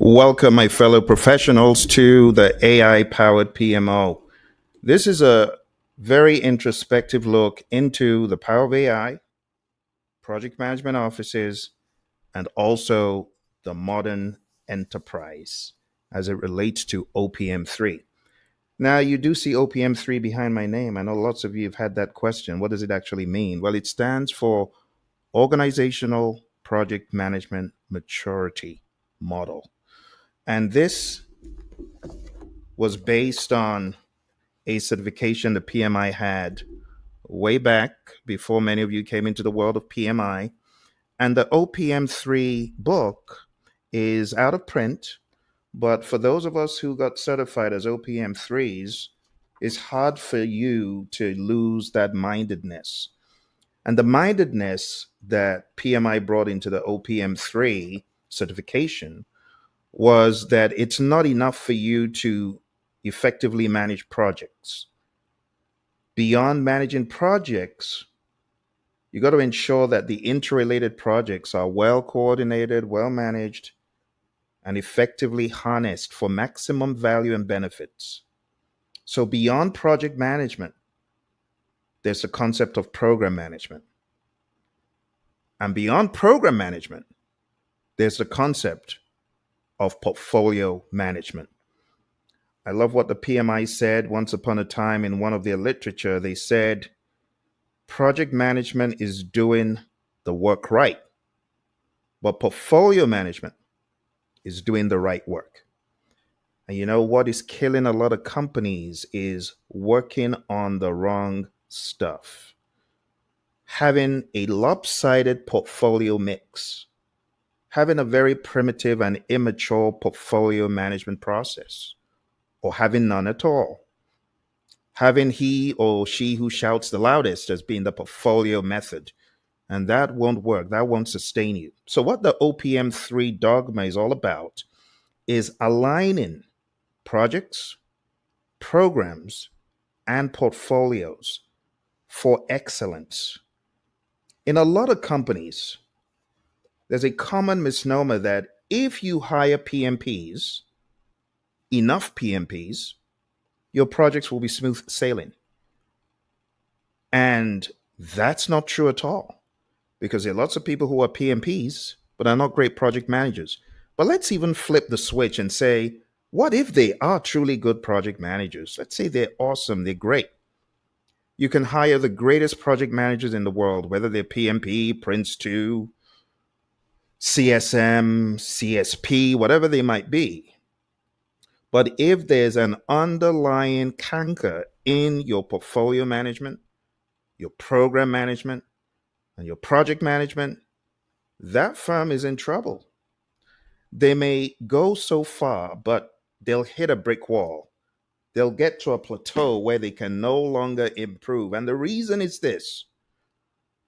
Welcome, my fellow professionals, to the AI-powered PMO. This is a very introspective look into the power of AI, project management offices, and also the modern enterprise as it relates to OPM3. Now, you do see OPM3 behind my name. I know lots of you have had that question. What does it actually mean? Well, it stands for Organizational Project Management Maturity Model. And this was based on a certification the PMI had way back before many of you came into the world of PMI. And the OPM3 book is out of print, but for those of us who got certified as OPM3s, it's hard for you to lose that mindedness. And the mindedness that PMI brought into the OPM3 certification was that it's not enough for you to effectively manage projects. Beyond managing projects, you got to ensure that the interrelated projects are well coordinated, well managed, and effectively harnessed for maximum value and benefits. So, beyond project management, there's a concept of program management. And beyond program management, there's the concept of portfolio management. I love what the PMI said once upon a time in one of their literature. They said, project management is doing the work right, but portfolio management is doing the right work. And you know what is killing a lot of companies is working on the wrong stuff. Having a lopsided portfolio mix, having a very primitive and immature portfolio management process, or having none at all. Having he or she who shouts the loudest as being the portfolio method. And that won't work. That won't sustain you. So, what the OPM3 dogma is all about is aligning projects, programs, and portfolios for excellence. In a lot of companies, there's a common misnomer that if you hire PMPs, enough PMPs, your projects will be smooth sailing. And that's not true at all, because there are lots of people who are PMPs, but are not great project managers. But let's even flip the switch and say, what if they are truly good project managers? Let's say they're awesome, they're great. You can hire the greatest project managers in the world, whether they're PMP, Prince 2, CSM, CSP, whatever they might be. But if there's an underlying canker in your portfolio management, your program management, and your project management, that firm is in trouble. They may go so far, but they'll hit a brick wall. They'll get to a plateau where they can no longer improve. And the reason is this: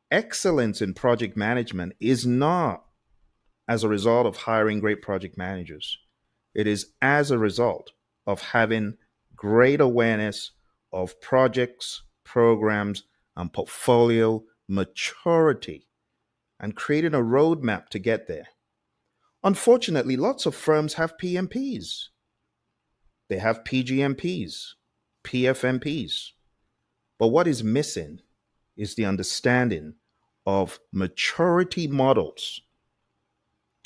excellence in project management is not as a result of hiring great project managers. It is as a result of having great awareness of projects, programs, and portfolio maturity and creating a roadmap to get there. Unfortunately, lots of firms have PMPs. They have PGMPs, PFMPs. But what is missing is the understanding of maturity models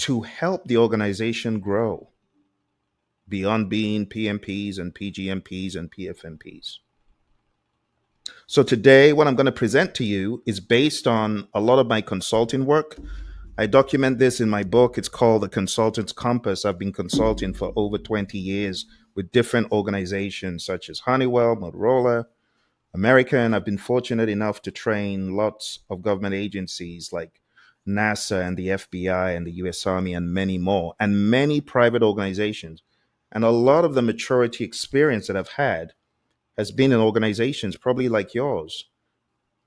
to help the organization grow beyond being PMPs and PGMPs and PFMPs. So today, what I'm going to present to you is based on a lot of my consulting work. I document this in my book. It's called The Consultant's Compass. I've been consulting for over 20 years with different organizations such as Honeywell, Motorola, American. I've been fortunate enough to train lots of government agencies like NASA and the FBI and the US Army and many more, and many private organizations. And a lot of the maturity experience that I've had has been in organizations probably like yours.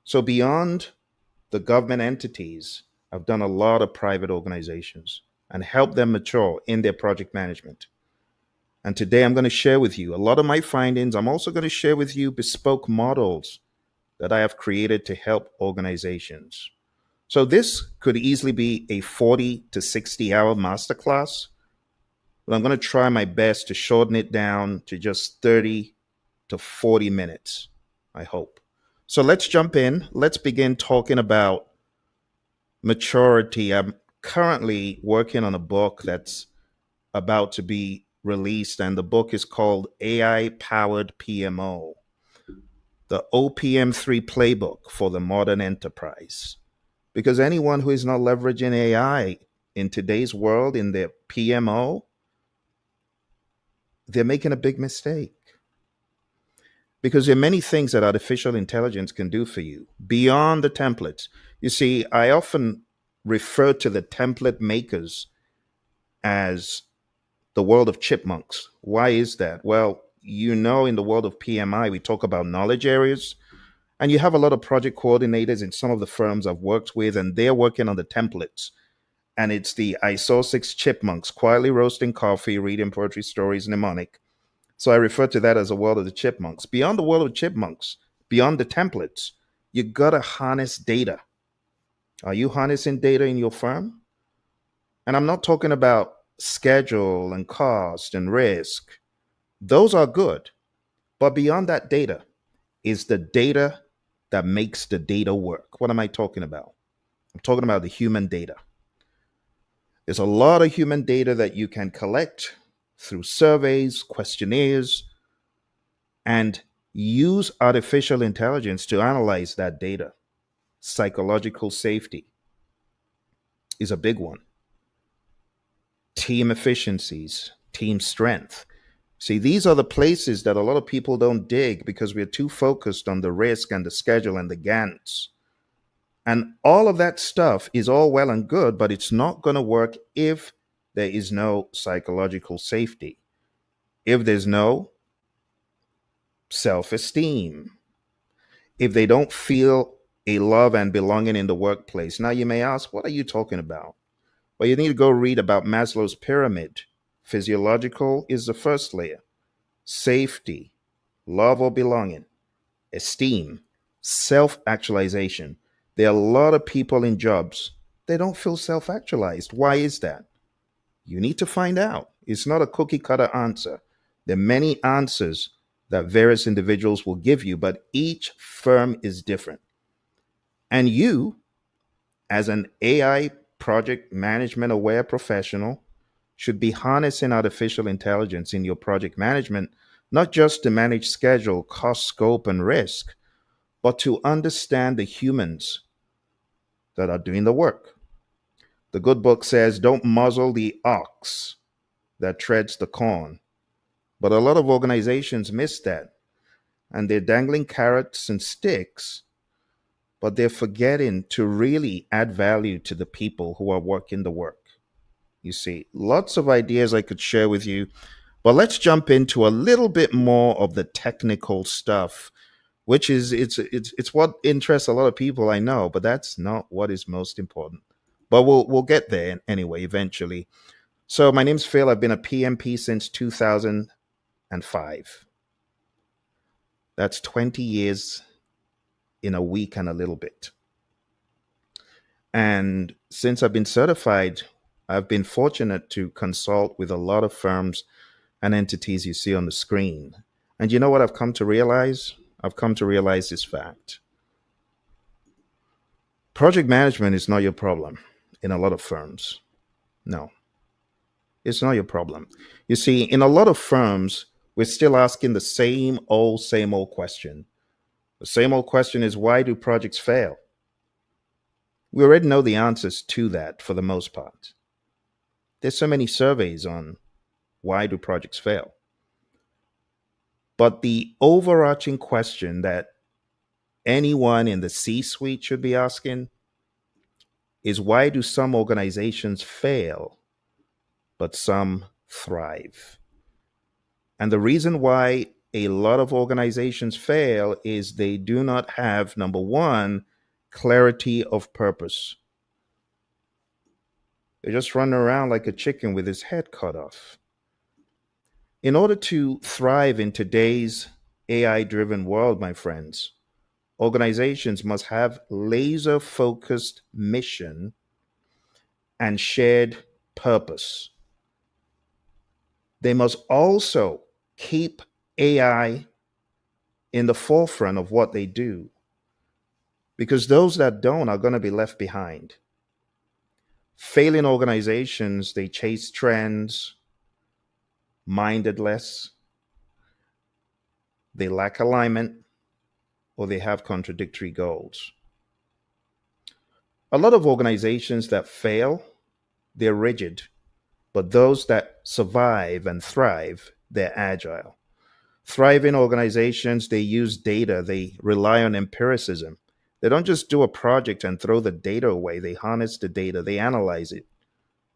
So beyond the government entities, I've done a lot of private organizations and helped them mature in their project management. And today I'm going to share with you a lot of my findings. I'm also going to share with you bespoke models that I have created to help organizations. So this could easily be a 40 to 60 hour masterclass, but I'm going to try my best to shorten it down to just 30 to 40 minutes, I hope. So let's jump in. Let's begin talking about maturity. I'm currently working on a book that's about to be released, and the book is called AI powered PMO, the OPM3 playbook for the modern enterprise. Because anyone who is not leveraging AI in today's world in their PMO, they're making a big mistake. Because there are many things that artificial intelligence can do for you beyond the templates. You see, I often refer to the template makers as the world of chipmunks. Why is that? Well, in the world of PMI, we talk about knowledge areas, and you have a lot of project coordinators in some of the firms I've worked with, and they're working on the templates. And it's the I saw six chipmunks quietly roasting coffee, reading poetry stories, mnemonic. So I refer to that as a world of the chipmunks. Beyond the world of chipmunks, beyond the templates, you gotta harness data. Are you harnessing data in your firm? And I'm not talking about schedule and cost and risk. Those are good. But beyond that data is the data that makes the data work. What am I talking about? I'm talking about the human data. There's a lot of human data that you can collect through surveys, questionnaires, and use artificial intelligence to analyze that data. Psychological safety is a big one. Team efficiencies, team strength. See, these are the places that a lot of people don't dig because we're too focused on the risk and the schedule and the GANs. And all of that stuff is all well and good, but it's not going to work if there is no psychological safety, if there's no self esteem, if they don't feel a love and belonging in the workplace. Now, you may ask, what are you talking about? Well, you need to go read about Maslow's pyramid. Physiological is the first layer, safety, love or belonging, esteem, self actualization. There are a lot of people in jobs, they don't feel self actualized. Why is that? You need to find out. It's not a cookie cutter answer. There are many answers that various individuals will give you, but each firm is different. And you, as an AI project management aware professional, should be harnessing artificial intelligence in your project management, not just to manage schedule, cost, scope, and risk, but to understand the humans that are doing the work. The good book says, don't muzzle the ox that treads the corn. But a lot of organizations miss that. And they're dangling carrots and sticks, but they're forgetting to really add value to the people who are working the work. You see, lots of ideas I could share with you, but let's jump into a little bit more of the technical stuff, which is it's what interests a lot of people, I know, but that's not what is most important. But we'll get there anyway eventually. So my name's Phil. I've been a PMP since 2005. That's 20 years in a week and a little bit. And since I've been certified, I've been fortunate to consult with a lot of firms and entities you see on the screen. And you know what I've come to realize? I've come to realize this fact. Project management is not your problem in a lot of firms. No, it's not your problem. You see, in a lot of firms, we're still asking the same old question. The same old question is, why do projects fail? We already know the answers to that for the most part. There's so many surveys on why do projects fail. But the overarching question that anyone in the C suite should be asking is, why do some organizations fail, but some thrive? And the reason why a lot of organizations fail is they do not have, number one, clarity of purpose. They're just running around like a chicken with his head cut off. In order to thrive in today's AI driven world, my friends, organizations must have laser focused mission and shared purpose. They must also keep AI in the forefront of what they do, because those that don't are going to be left behind. Failing organizations, they chase trends, minded less, they lack alignment, or they have contradictory goals. A lot of organizations that fail, they're rigid, but those that survive and thrive, they're agile. Thriving organizations, they use data, they rely on empiricism. They don't just do a project and throw the data away, they harness the data, they analyze it.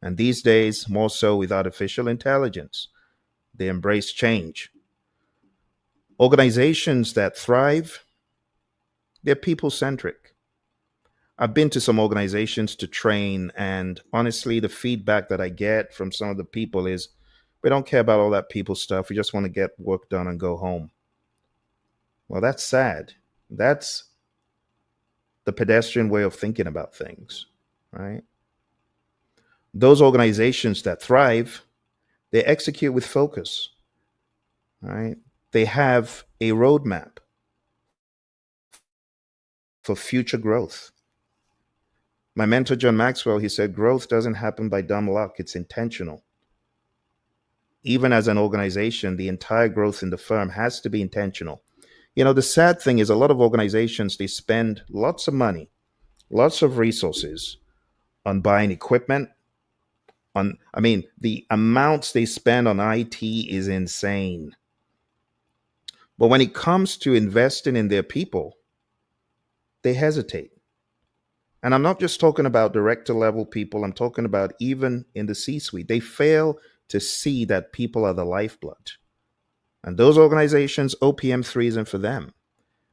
And these days, more so with artificial intelligence, they embrace change. Organizations that thrive, they're people centric. I've been to some organizations to train, and honestly, the feedback that I get from some of the people is we don't care about all that people stuff. We just want to get work done and go home. Well, that's sad. That's the pedestrian way of thinking about things, right? Those organizations that thrive, they execute with focus, right? They have a roadmap for future growth. My mentor, John Maxwell, he said, growth doesn't happen by dumb luck, it's intentional. Even as an organization, the entire growth in the firm has to be intentional. You know, the sad thing is a lot of organizations, they spend lots of money, lots of resources on buying equipment, the amounts they spend on IT is insane. But when it comes to investing in their people, they hesitate. And I'm not just talking about director level people, I'm talking about even in the C suite. They fail to see that people are the lifeblood. And those organizations, OPM3 isn't for them,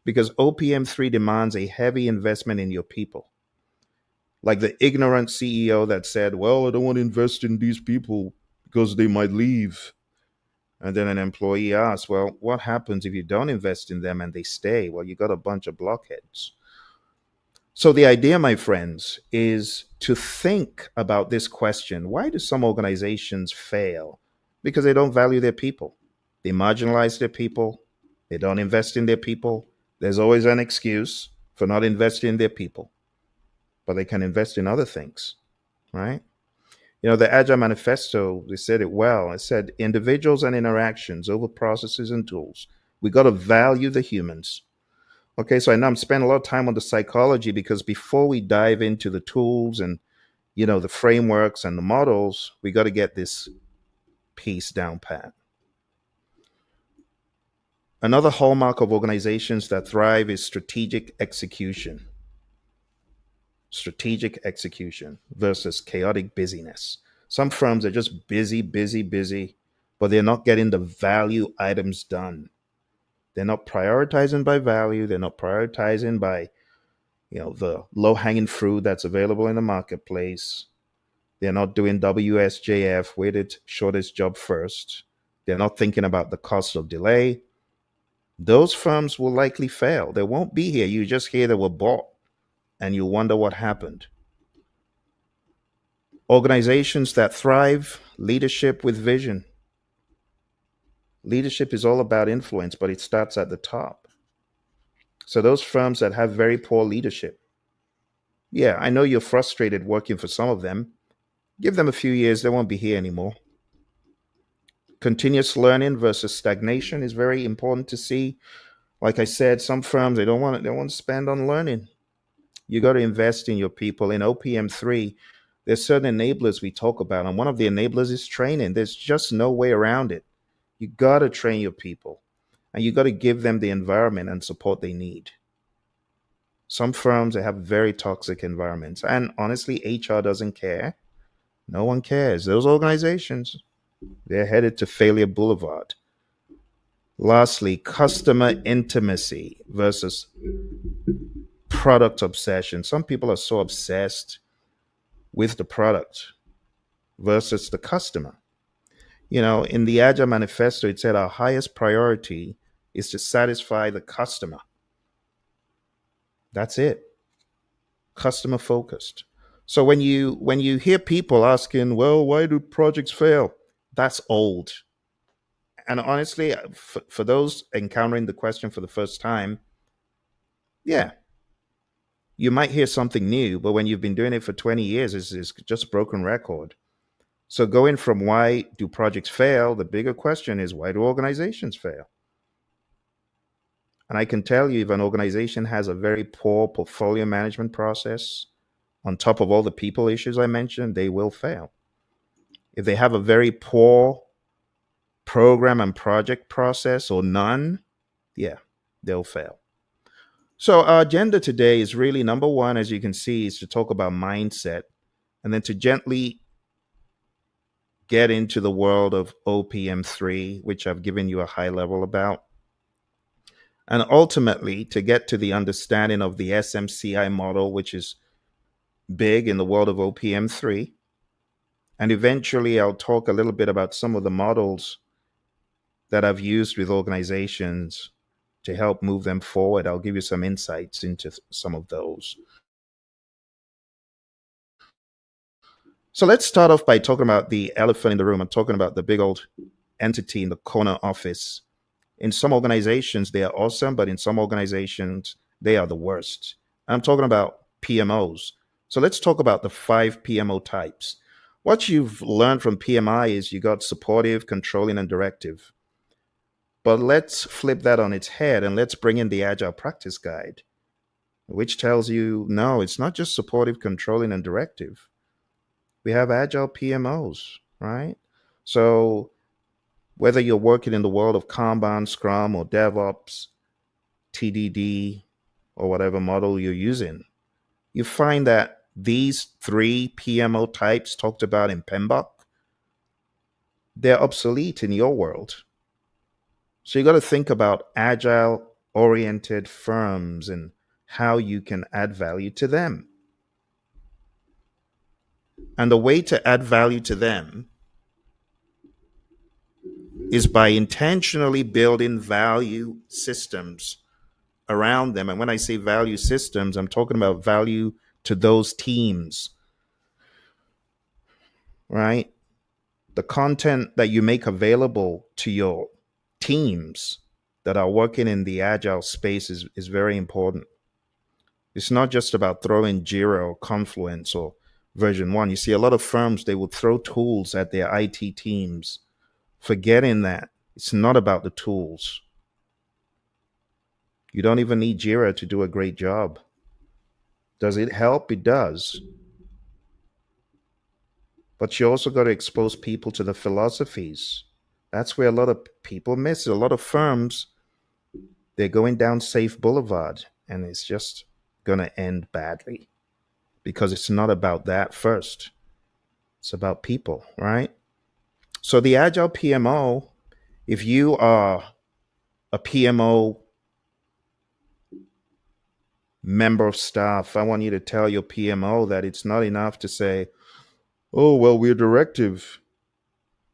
because OPM3 demands a heavy investment in your people. Like the ignorant CEO that said, well, I don't want to invest in these people because they might leave. And then an employee asks, well, what happens if you don't invest in them and they stay? Well, you got a bunch of blockheads. So the idea, my friends, is to think about this question. Why do some organizations fail? Because they don't value their people. They marginalize their people. They don't invest in their people. There's always an excuse for not investing in their people, but they can invest in other things, right? You know, the Agile Manifesto, they said it well. It said individuals and interactions over processes and tools. We got to value the humans. Okay, so I know I'm spending a lot of time on the psychology because before we dive into the tools and, you know, the frameworks and the models, we got to get this piece down pat. Another hallmark of organizations that thrive is strategic execution versus chaotic busyness. Some firms are just busy, busy, busy, but they're not getting the value items done. They're not prioritizing by value. They're not prioritizing by, you know, the low-hanging fruit that's available in the marketplace. They're not doing WSJF, weighted shortest job first. They're not thinking about the cost of delay. Those firms will likely fail. They won't be here. You just hear they were bought and you wonder what happened. Organizations that thrive, leadership with vision. Leadership is all about influence, but it starts at the top. So those firms that have very poor leadership, yeah, I know you're frustrated working for some of them. Give them a few years, they won't be here anymore. Continuous learning versus stagnation is very important to see. Like I said, some firms they want to spend on learning. You got to invest in your people. In OPM3, there's certain enablers we talk about, and one of the enablers is training. There's just no way around it. You got to train your people, and you got to give them the environment and support they need. Some firms, they have very toxic environments, and honestly, HR doesn't care. No one cares. Those organizations, they're headed to failure boulevard. Lastly, customer intimacy versus product obsession. Some people are so obsessed with the product versus the customer. You know, in the Agile Manifesto, it said our highest priority is to satisfy the customer. That's it. Customer focused. So when you hear people asking, well, why do projects fail? That's old. And honestly, for those encountering the question for the first time, yeah, you might hear something new, but when you've been doing it for 20 years, it's just broken record. So going from why do projects fail, the bigger question is why do organizations fail? And I can tell you if an organization has a very poor portfolio management process, on top of all the people issues I mentioned, they will fail. If they have a very poor program and project process or none, yeah, they'll fail. So our agenda today is really number one, as you can see, is to talk about mindset and then to gently get into the world of OPM3, which I've given you a high level about, and ultimately to get to the understanding of the SMCI model, which is big in the world of OPM3. And eventually, I'll talk a little bit about some of the models that I've used with organizations to help move them forward. I'll give you some insights into some of those. So let's start off by talking about the elephant in the room. I'm talking about the big old entity in the corner office. In some organizations, they are awesome, but in some organizations, they are the worst. I'm talking about PMOs. So let's talk about the 5 PMO types. What you've learned from PMI is you got supportive, controlling, and directive. But let's flip that on its head and let's bring in the Agile Practice Guide, which tells you no, it's not just supportive, controlling, and directive. We have Agile PMOs, right? So whether you're working in the world of Kanban, Scrum, or DevOps, TDD, or whatever model you're using, you find that these 3 PMO types talked about in PMBOK, they're obsolete in your world. So you got to think about agile oriented firms and how you can add value to them. And the way to add value to them is by intentionally building value systems around them. And when I say value systems, I'm talking about value to those teams, right? The content that you make available to your teams that are working in the agile space is very important. It's not just about throwing Jira or Confluence or version one. You see, a lot of firms, they would throw tools at their IT teams, forgetting that it's not about the tools. You don't even need Jira to do a great job. Does it help? It does. But you also got to expose people to the philosophies. That's where a lot of people miss it. A lot of firms, they're going down Safe Boulevard, and it's just going to end badly because it's not about that first. It's about people, right? So the Agile PMO, if you are a PMO member of staff, I want you to tell your PMO that it's not enough to say, oh, well, we're directive.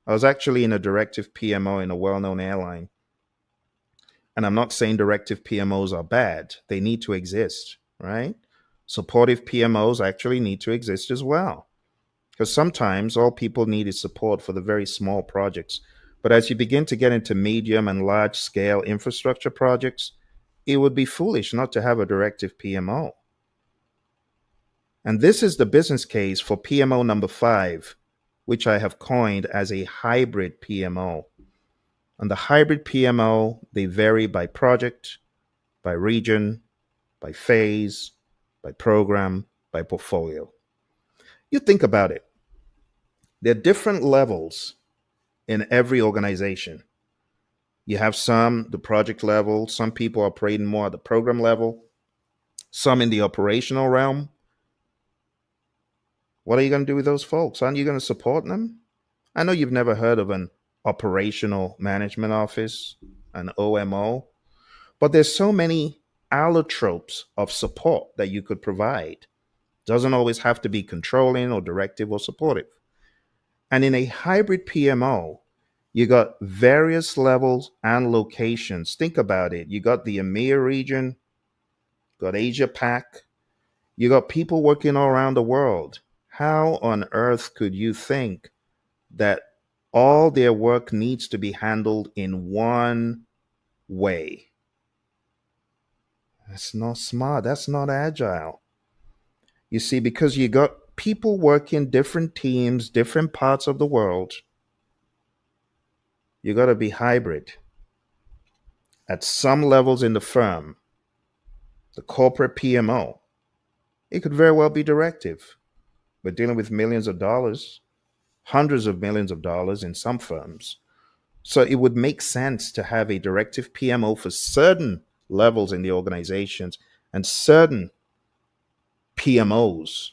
I was actually in a directive PMO in a well-known airline. And I'm not saying directive PMOs are bad. They need to exist, right? Supportive PMOs actually need to exist as well. Because sometimes all people need is support for the very small projects. But as you begin to get into medium and large scale infrastructure projects, it would be foolish not to have a directive PMO. And this is the business case for PMO number 5, which I have coined as a hybrid PMO. And the hybrid PMO, they vary by project, by region, by phase, by program, by portfolio. You think about it. There are different levels in every organization. You have some, the project level, some people operating more at the program level, some in the operational realm. What are you going to do with those folks? Aren't you going to support them? I know you've never heard of an operational management office, an OMO, but there's so many allotropes of support that you could provide. Doesn't always have to be controlling or directive or supportive. And in a hybrid PMO, you got various levels and locations. Think about it. You got the EMEA region, got Asia Pac, you got people working all around the world. How on earth could you think that All their work needs to be handled in one way. That's not smart. That's not agile. You see, because you got people working different teams, different parts of the world, you got to be hybrid. At some levels in the firm, the corporate PMO, it could very well be directive. We're dealing with millions of dollars, hundreds of millions of dollars in some firms. So it would make sense to have a directive PMO for certain levels in the organizations, and certain PMOs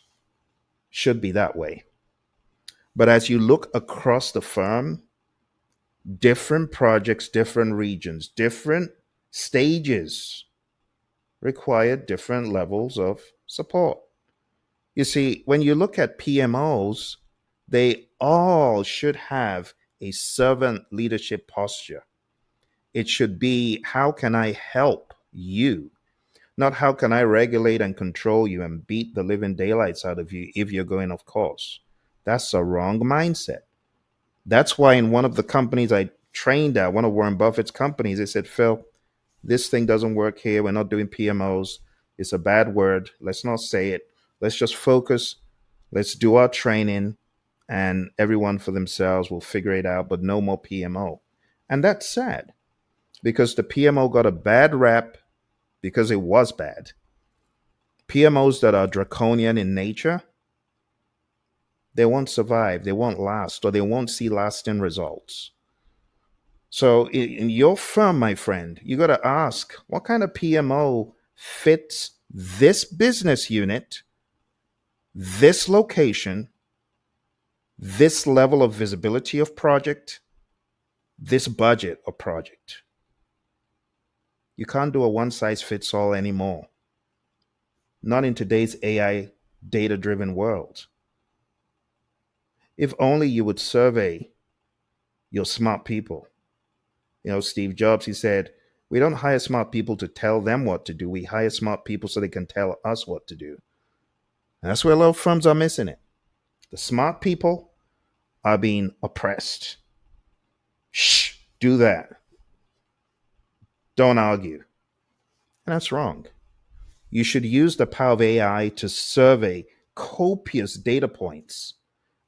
should be that way. But as you look across the firm, different projects, different regions, different stages require different levels of support. You see, when you look at PMOs, they all should have a servant leadership posture. It should be, how can I help you? Not how can I regulate and control you and beat the living daylights out of you if you're going off course. That's a wrong mindset. That's why in one of the companies I trained at, one of Warren Buffett's companies, they said, Phil, this thing doesn't work here. We're not doing PMOs. It's a bad word. Let's not say it. Let's just focus. Let's do our training, and everyone for themselves will figure it out, but no more PMO. And that's sad because the PMO got a bad rap because it was bad. PMOs that are draconian in nature, they won't survive, they won't last, or they won't see lasting results. So in your firm, my friend, you got to ask what kind of PMO fits this business unit, this location, this level of visibility of project, this budget of project. You can't do a one size fits all anymore. Not in today's AI data driven world. If only you would survey your smart people. You know, Steve Jobs, he said, we don't hire smart people to tell them what to do. We hire smart people so they can tell us what to do. And that's where a lot of firms are missing it. The smart people are being oppressed. Shh, do that. Don't argue. And that's wrong. You should use the power of AI to survey copious data points.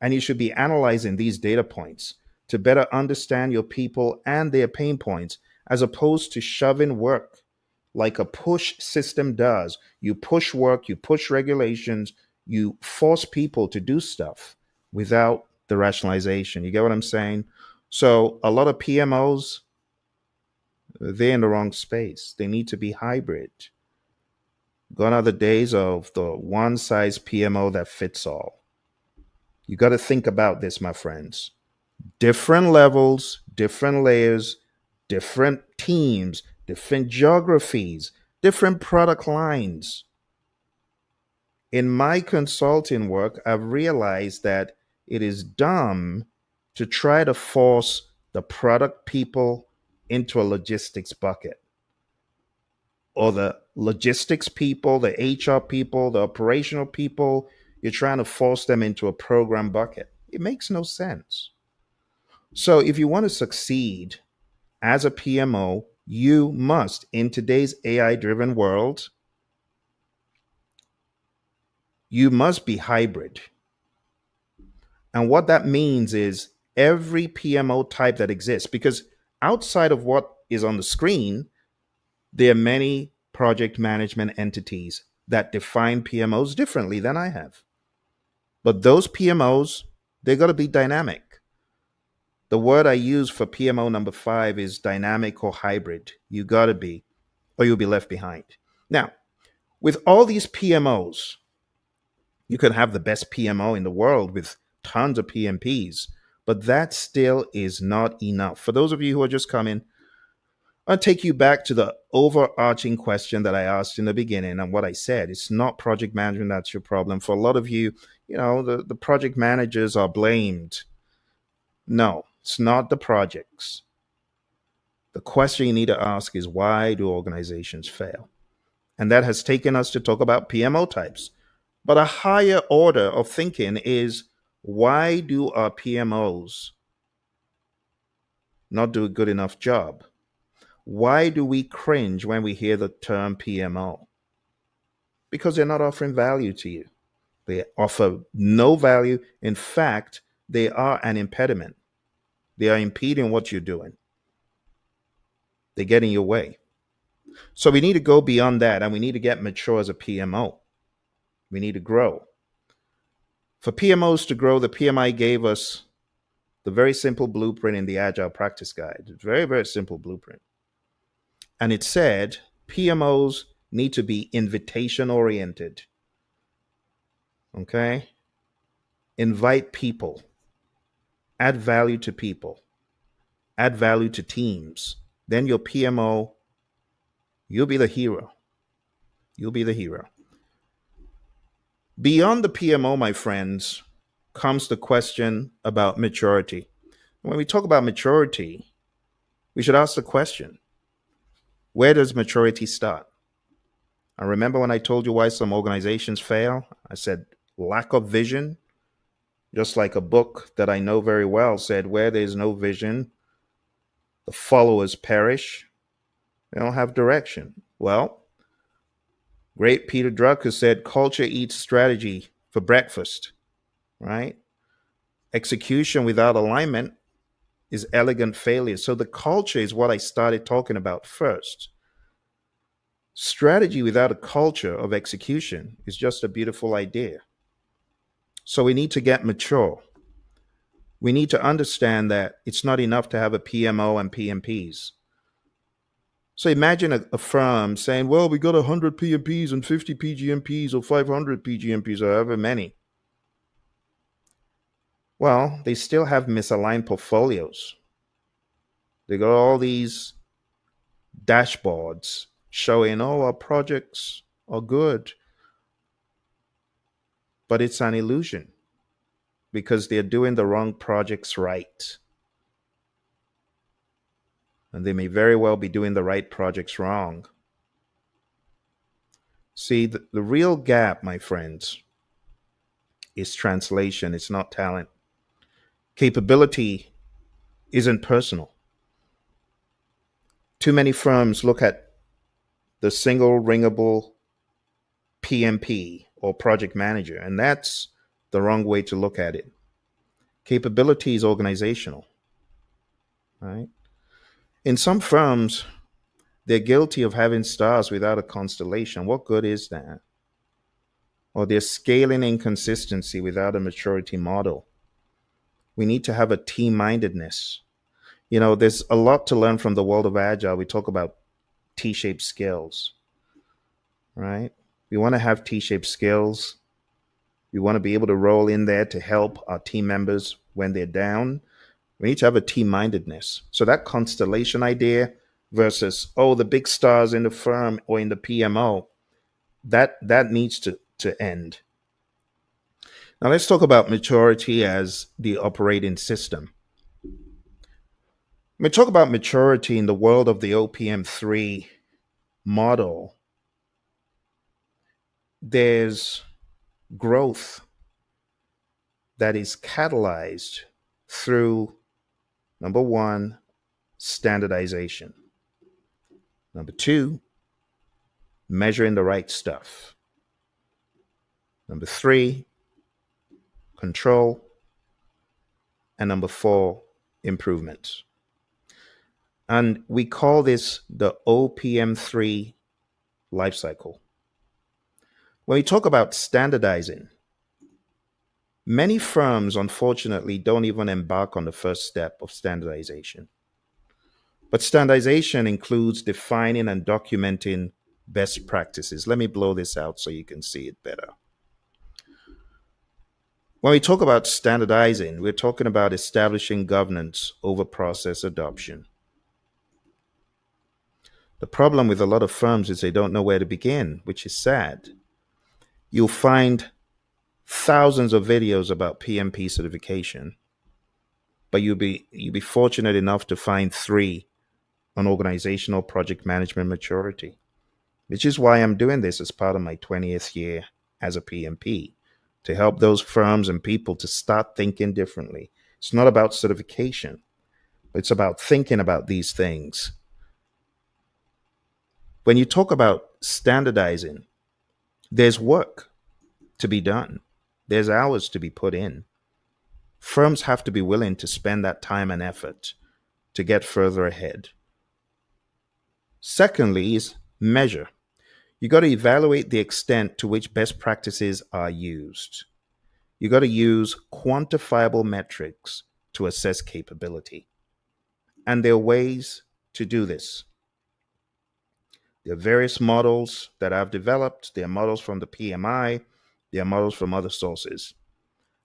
And you should be analyzing these data points to better understand your people and their pain points, as opposed to shoving work like a push system does. You push work, you push regulations, you force people to do stuff without the rationalization. You get what I'm saying? So a lot of PMOs, they're in the wrong space. They need to be hybrid. Gone are the days of the one size PMO that fits all. You got to think about this, my friends. Different levels, different layers, different teams, different geographies, different product lines. In my consulting work, I've realized that it is dumb to try to force the product people into a logistics bucket, or the logistics people, the HR people, the operational people. You're trying to force them into a program bucket. It makes no sense. So if you want to succeed as a PMO, you must, in today's AI driven world, you must be hybrid. And what that means is every PMO type that exists, because outside of what is on the screen, there are many project management entities that define PMOs differently than I have. But those PMOs, they got to be dynamic. The word I use for PMO number 5 is dynamic or hybrid. You got to be, or you'll be left behind. Now, with all these PMOs, you could have the best PMO in the world with tons of PMPs, but that still is not enough. For those of you who are just coming, I'll take you back to the overarching question that I asked in the beginning and what I said. It's not project management that's your problem. For a lot of you, the project managers are blamed. No, it's not the projects. The question you need to ask is, why do organizations fail? And that has taken us to talk about PMO types. But a higher order of thinking is, why do our PMOs not do a good enough job. Why do we cringe when we hear the term PMO? Because they're not offering value to you. They offer no value. In fact, they are an impediment. They are impeding what you're doing. They get in your way. So we need to go beyond that and we need to get mature as a PMO. We need to grow. For PMOs to grow, the PMI gave us the very simple blueprint in the Agile Practice Guide. It's a very, very simple blueprint. And it said PMOs need to be invitation oriented. Okay? Invite people, add value to people, add value to teams. Then your PMO, you'll be the hero. You'll be the hero. Beyond the PMO, my friends, comes the question about maturity. When we talk about maturity, we should ask the question, where does maturity start? I remember when I told you why some organizations fail, I said lack of vision, just like a book that I know very well said, where there's no vision, the followers perish. They don't have direction. Well, great Peter Drucker said, culture eats strategy for breakfast, right? Execution without alignment is elegant failure. So the culture is what I started talking about first. Strategy without a culture of execution is just a beautiful idea. So we need to get mature. We need to understand that it's not enough to have a PMO and PMPs. So imagine a firm saying, well, we got 100 PMPs and 50 PGMPs or 500 PGMPs or however many. Well, they still have misaligned portfolios. They got all these dashboards showing, oh, our projects are good. But it's an illusion because they're doing the wrong projects right. And they may very well be doing the right projects wrong. See, the real gap, my friends, is translation. It's not talent. Capability isn't personal. Too many firms look at the single ringable PMP or project manager, and that's the wrong way to look at it. Capability is organizational, right? In some firms, they're guilty of having stars without a constellation. What good is that? Or they're scaling inconsistency without a maturity model. We need to have a team-mindedness. You know, there's a lot to learn from the world of Agile. We talk about T-shaped skills, right? We want to have T-shaped skills. We want to be able to roll in there to help our team members when they're down. We need to have a team-mindedness. So that constellation idea versus, oh, the big stars in the firm or in the PMO, that needs to end. Now let's talk about maturity as the operating system. When we talk about maturity in the world of the OPM3 model, there's growth that is catalyzed through, number one, standardization. Number two, measuring the right stuff. Number three, control. And number four, improvements. And we call this the OPM3 lifecycle. When we talk about standardizing, many firms, unfortunately, don't even embark on the first step of standardization. But standardization includes defining and documenting best practices. Let me blow this out so you can see it better. When we talk about standardizing, we're talking about establishing governance over process adoption. The problem with a lot of firms is they don't know where to begin, which is sad. You'll find thousands of videos about PMP certification, but you'll be fortunate enough to find 3 on organizational project management maturity, which is why I'm doing this as part of my 20th year as a PMP, to help those firms and people to start thinking differently. It's not about certification. It's about thinking about these things. When you talk about standardizing, there's work to be done, there's hours to be put in. Firms have to be willing to spend that time and effort to get further ahead. Secondly, is measure. You got to evaluate the extent to which best practices are used. You got to use quantifiable metrics to assess capability. And there are ways to do this. There are various models that I've developed. There are models from the PMI. There are models from other sources.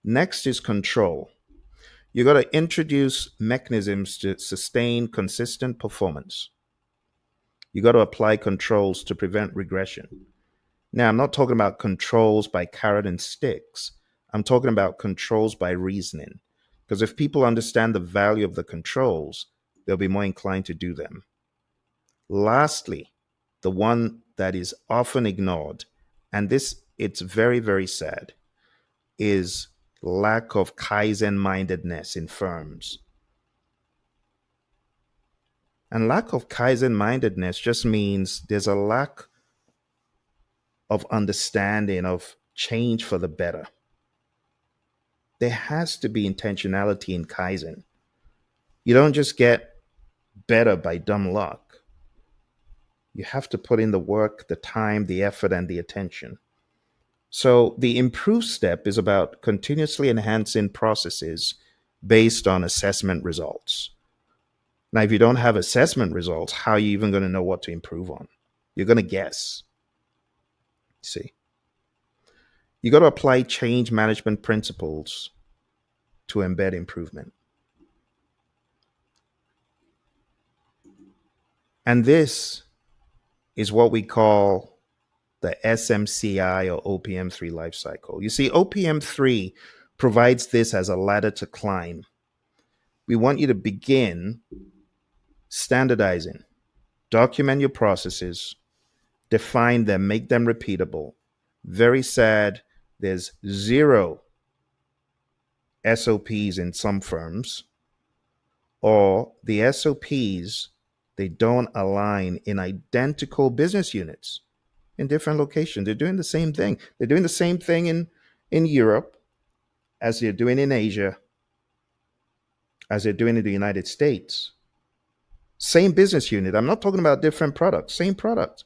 Next is control. You got to introduce mechanisms to sustain consistent performance. You got to apply controls to prevent regression. Now, I'm not talking about controls by carrot and sticks. I'm talking about controls by reasoning. Because if people understand the value of the controls, they'll be more inclined to do them. Lastly, the one that is often ignored, and this it's very, very sad, is lack of Kaizen mindedness in firms. And lack of Kaizen mindedness just means there's a lack of understanding of change for the better. There has to be intentionality in Kaizen. You don't just get better by dumb luck. You have to put in the work, the time, the effort, and the attention. So the improve step is about continuously enhancing processes based on assessment results. Now, if you don't have assessment results, how are you even going to know what to improve on? You're going to guess. See, you got to apply change management principles to embed improvement. And this is what we call the SMCI or OPM3 lifecycle. You see, OPM3 provides this as a ladder to climb. We want you to begin standardizing, document your processes, define them, make them repeatable. Very sad, there's zero SOPs in some firms, or the SOPs, they don't align in identical business units in different locations. They're doing the same thing. They're doing the same thing in Europe as they're doing in Asia, as they're doing in the United States. Same business unit. I'm not talking about different products, same product.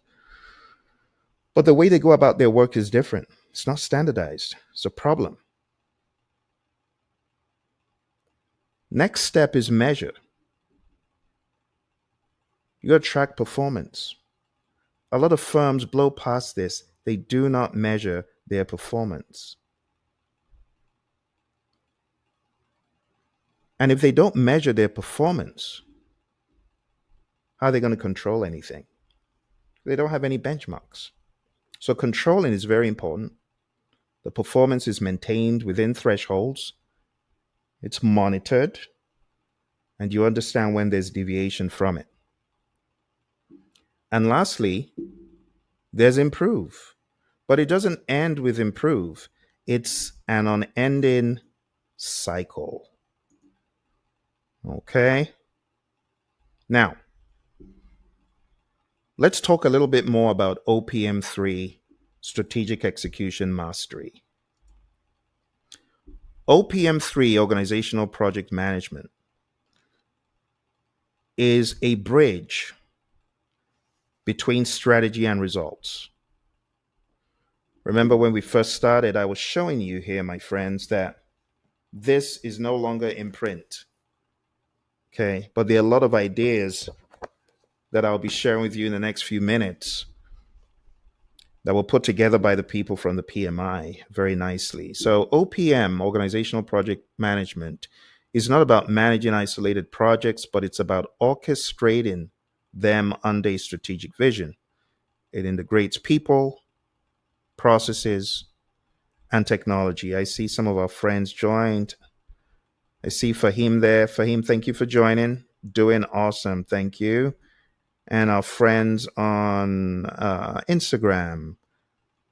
But the way they go about their work is different. It's not standardized. It's a problem. Next step is measure. You got to track performance. A lot of firms blow past this. They do not measure their performance. And if they don't measure their performance, how are they going to control anything? They don't have any benchmarks. So controlling is very important. The performance is maintained within thresholds. It's monitored, and you understand when there's deviation from it. And lastly, there's improve. But it doesn't end with improve. It's an unending cycle. Okay? Now, let's talk a little bit more about OPM3, Strategic Execution Mastery. OPM3, Organizational Project Management, is a bridge between strategy and results. Remember when we first started, I was showing you here, my friends, that this is no longer in print. Okay, but there are a lot of ideas that I'll be sharing with you in the next few minutes that were put together by the people from the PMI very nicely. So OPM, Organizational Project Management, is not about managing isolated projects, but it's about orchestrating them under a strategic vision. It integrates people, processes, and technology. I see some of our friends joined. I see Fahim there. Fahim, thank you for joining. Doing awesome. Thank you. And our friends on Instagram.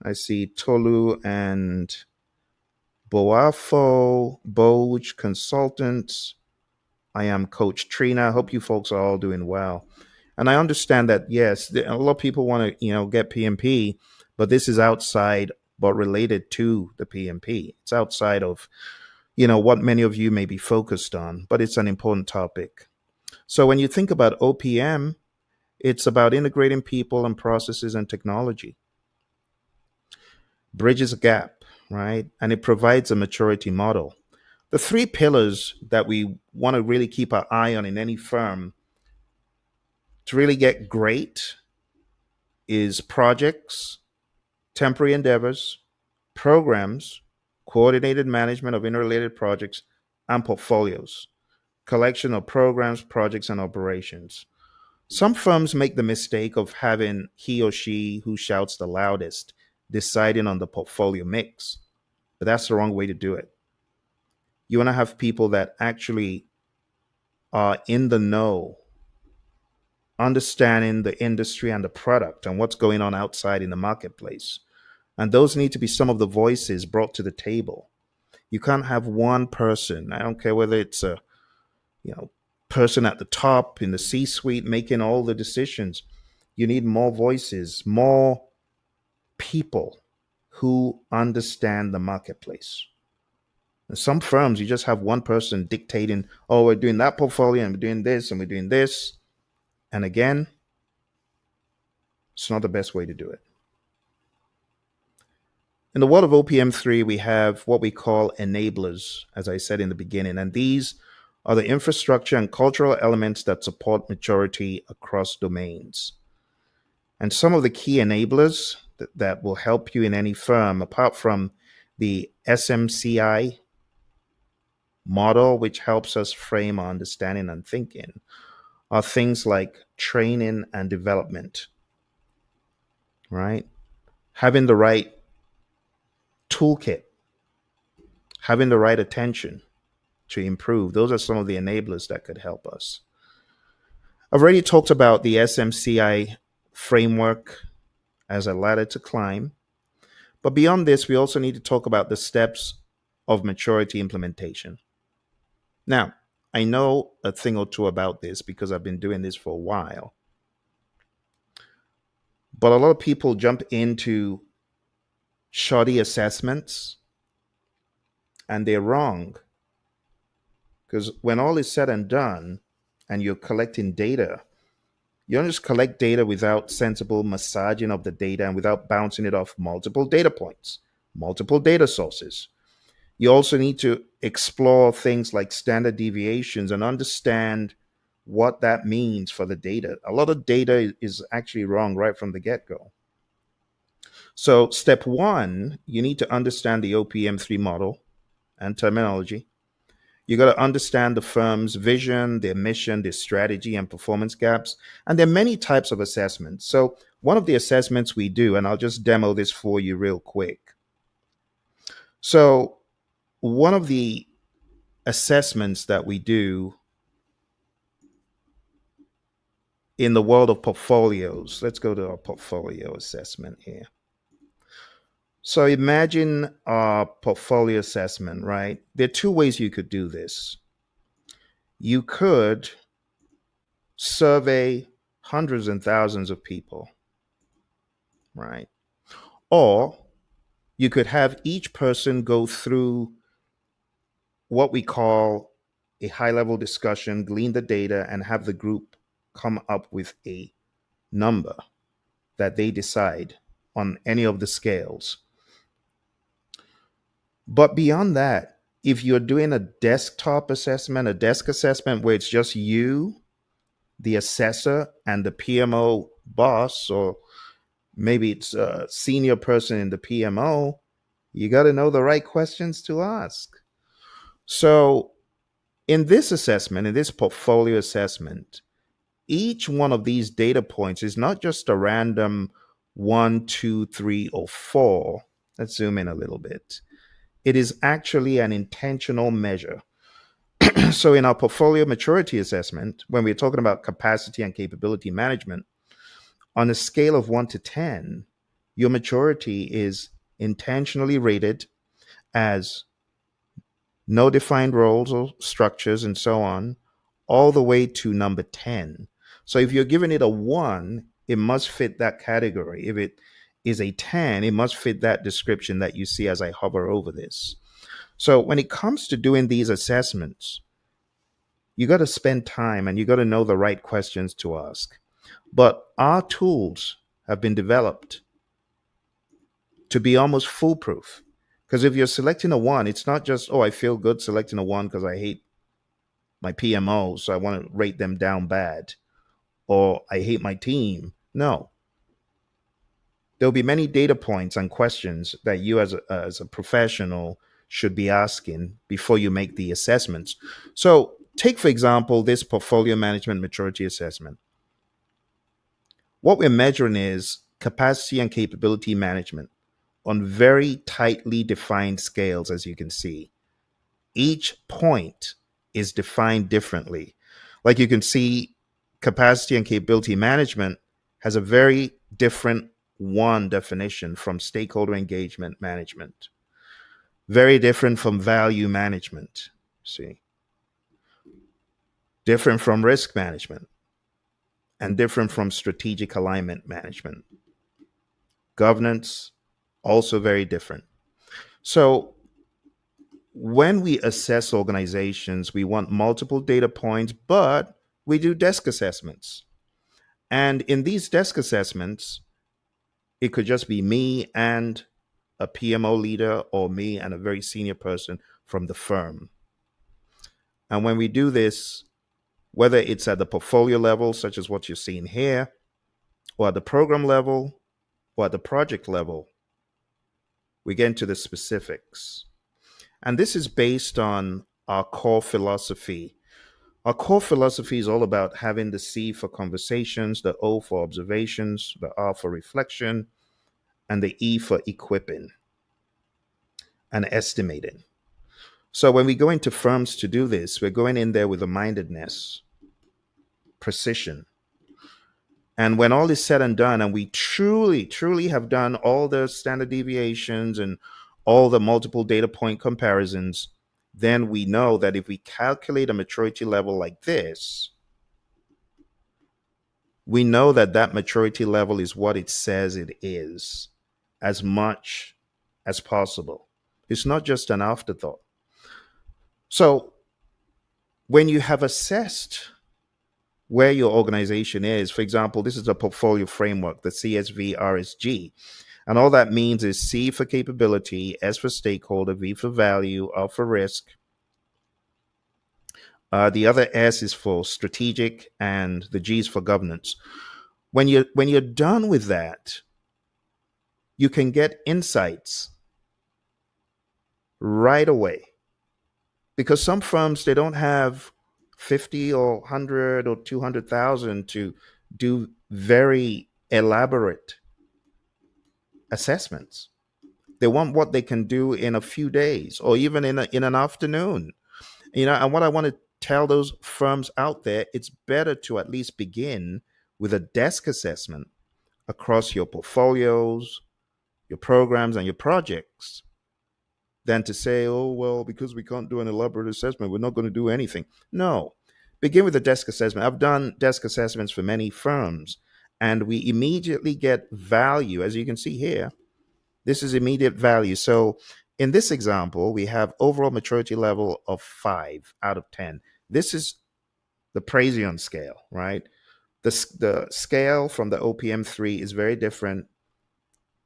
I see Tolu and Boafo, Boj Consultants, I am Coach Trina. I hope you folks are all doing well. And I understand that, yes, a lot of people want to, get PMP, but this is outside but related to the PMP. It's outside of, what many of you may be focused on, but it's an important topic. So when you think about OPM, it's about integrating people and processes and technology, bridges a gap, right? And it provides a maturity model. The three pillars that we want to really keep our eye on in any firm to really get great is projects, temporary endeavors, programs, coordinated management of interrelated projects, and portfolios, collection of programs, projects, and operations. Some firms make the mistake of having he or she who shouts the loudest deciding on the portfolio mix, but that's the wrong way to do it. You want to have people that actually are in the know, understanding the industry and the product and what's going on outside in the marketplace. And those need to be some of the voices brought to the table. You can't have one person, I don't care whether it's a you know person at the top in the C-suite making all the decisions. You need more voices, more people who understand the marketplace. In some firms, you just have one person dictating, oh, we're doing that portfolio and we're doing this and we're doing this. And again, it's not the best way to do it. In the world of OPM3, we have what we call enablers, as I said in the beginning, and these are the infrastructure and cultural elements that support maturity across domains. And some of the key enablers that will help you in any firm, apart from the SMCI model, which helps us frame our understanding and thinking, are things like training and development, right? Having the right toolkit, having the right attention to improve. Those are some of the enablers that could help us. I've already talked about the SMCI framework as a ladder to climb. But beyond this, we also need to talk about the steps of maturity implementation. Now, I know a thing or two about this because I've been doing this for a while. But a lot of people jump into shoddy assessments and they're wrong. Because when all is said and done and you're collecting data, you don't just collect data without sensible massaging of the data and without bouncing it off multiple data points, multiple data sources. You also need to explore things like standard deviations and understand what that means for the data. A lot of data is actually wrong right from the get-go. So step one, you need to understand the OPM3 model and terminology. You got to understand the firm's vision, their mission, their strategy, and performance gaps. And there are many types of assessments. So one of the assessments we do, and I'll just demo this for you real quick. So one of the assessments that we do in the world of portfolios, let's go to our portfolio assessment here. So imagine a portfolio assessment, right? There are two ways you could do this. You could survey hundreds and thousands of people, right? Or you could have each person go through what we call a high level discussion, glean the data, and have the group come up with a number that they decide on any of the scales. But beyond that, if you're doing a desktop assessment, a desk assessment where it's just you, the assessor, and the PMO boss, or maybe it's a senior person in the PMO, you got to know the right questions to ask. So in this assessment, in this portfolio assessment, each one of these data points is not just a random 1, 2, 3, or 4. Let's zoom in a little bit. It is actually an intentional measure. So in our portfolio maturity assessment, when we're talking about capacity and capability management, on a scale of 1 to 10, your maturity is intentionally rated as no defined roles or structures and so on, all the way to number 10. So if you're giving it a 1, it must fit that category. If it is a 10, it must fit that description that you see as I hover over this. So when it comes to doing these assessments, you got to spend time and you got to know the right questions to ask. But our tools have been developed to be almost foolproof. Because if you're selecting a 1, it's not just, oh, I feel good selecting a 1 because I hate my PMOs, so I want to rate them down bad, or I hate my team. No. There'll be many data points and questions that you as a professional should be asking before you make the assessments. So take, for example, this portfolio management maturity assessment. What we're measuring is capacity and capability management on very tightly defined scales, as you can see. Each point is defined differently. Like you can see, capacity and capability management has a very different one definition from stakeholder engagement management, very different from value management, see, different from risk management, and different from strategic alignment management. Governance, also very different. So when we assess organizations, we want multiple data points, but we do desk assessments. And in these desk assessments, it could just be me and a PMO leader or me and a very senior person from the firm. And when we do this, whether it's at the portfolio level, such as what you're seeing here, or at the program level, or at the project level, we get into the specifics. And this is based on our core philosophy. Our core philosophy is all about having the C for conversations, the O for observations, the R for reflection, and the E for equipping and estimating. So when we go into firms to do this, we're going in there with a mindedness, precision. And when all is said and done, and we truly, truly have done all the standard deviations and all the multiple data point comparisons, then we know that if we calculate a maturity level like this, we know that that maturity level is what it says it is, as much as possible. It's not just an afterthought. So when you have assessed where your organization is, for example, this is a portfolio framework, the CSV RSG. And all that means is C for capability, S for stakeholder, V for value, R for risk. The other S is for strategic, and the G is for governance. When you're done with that, you can get insights right away. Because some firms, they don't have 50 or 100 or 200,000 to do very elaborate assessments. They want what they can do in a few days or even in an afternoon. And what I want to tell those firms out there, it's better to at least begin with a desk assessment across your portfolios, your programs, and your projects than to say, oh, well, because we can't do an elaborate assessment, we're not going to do anything. No, begin with a desk assessment. I've done desk assessments for many firms, and we immediately get value. As you can see here, this is immediate value. So in this example, we have overall maturity level of 5 out of 10. This is the Praizion scale, right? The scale from the OPM3 is very different.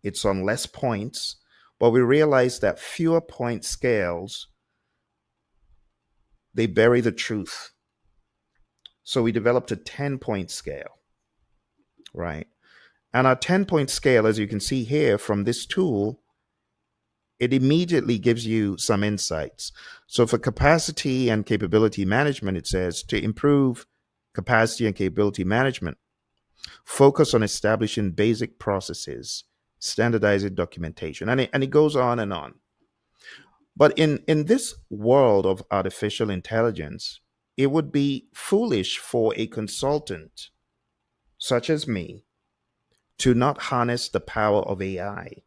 It's on less points, but we realize that fewer point scales, they bury the truth. So we developed a 10-point scale, right? And our 10-point scale, as you can see here from this tool, it immediately gives you some insights. So for capacity and capability management, it says to improve capacity and capability management, focus on establishing basic processes, standardizing documentation, and it goes on and on. But in this world of artificial intelligence, it would be foolish for a consultant such as me to not harness the power of AI.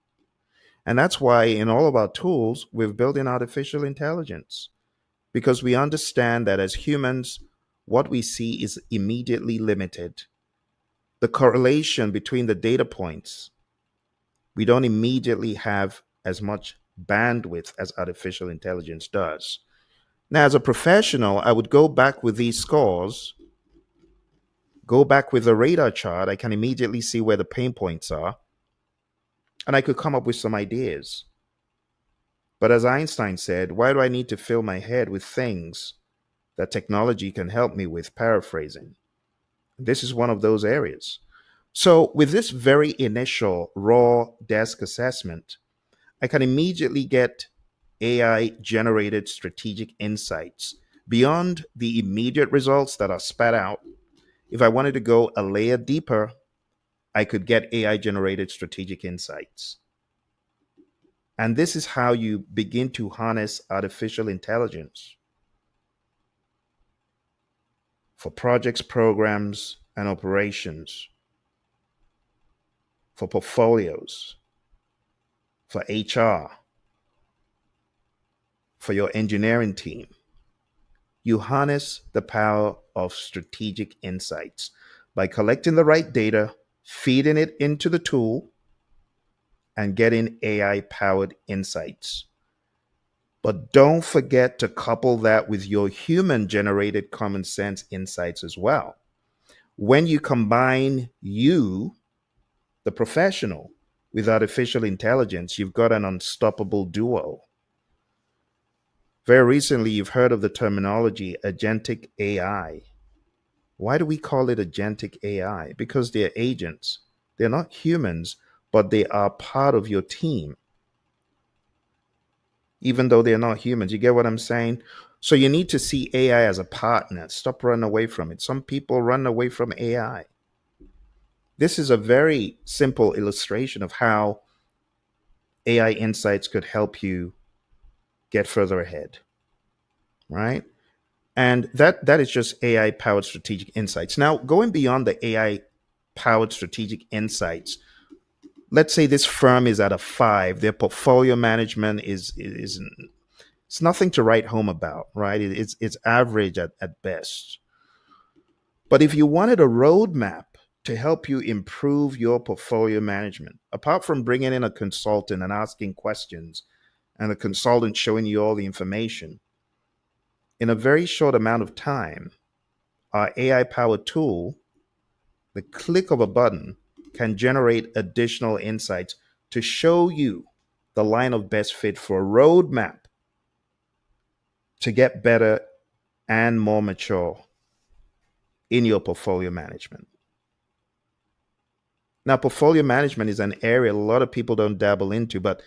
And that's why in all of our tools, we've built in artificial intelligence, because we understand that as humans, what we see is immediately limited. The correlation between the data points, we don't immediately have as much bandwidth as artificial intelligence does. Now, as a professional, I would go back with these scores, go back with the radar chart. I can immediately see where the pain points are, and I could come up with some ideas. But as Einstein said, why do I need to fill my head with things that technology can help me with? Paraphrasing. This is one of those areas. So, with this very initial raw desk assessment, I can immediately get AI generated strategic insights beyond the immediate results that are spat out. If I wanted to go a layer deeper, I could get AI generated strategic insights. And this is how you begin to harness artificial intelligence for projects, programs, and operations, for portfolios, for HR, for your engineering team. You harness the power of strategic insights by collecting the right data, feeding it into the tool, and getting AI powered insights. But don't forget to couple that with your human generated common sense insights as well. When you combine you, the professional, with artificial intelligence, you've got an unstoppable duo. Very recently, you've heard of the terminology agentic AI. Why do we call it agentic AI? Because they're agents. They're not humans, but they are part of your team, even though they're not humans. You get what I'm saying? So you need to see AI as a partner. Stop running away from it. Some people run away from AI. This is a very simple illustration of how AI insights could help you get further ahead, right? And that is just AI powered strategic insights. Now, going beyond the AI powered strategic insights, let's say this firm is at a 5, their portfolio management is it's nothing to write home about, right? It's average at best. But if you wanted a roadmap to help you improve your portfolio management, apart from bringing in a consultant and asking questions and the consultant showing you all the information, in a very short amount of time, our AI powered tool, the click of a button, can generate additional insights to show you the line of best fit for a roadmap to get better and more mature in your portfolio management. Now, portfolio management is an area a lot of people don't dabble into, but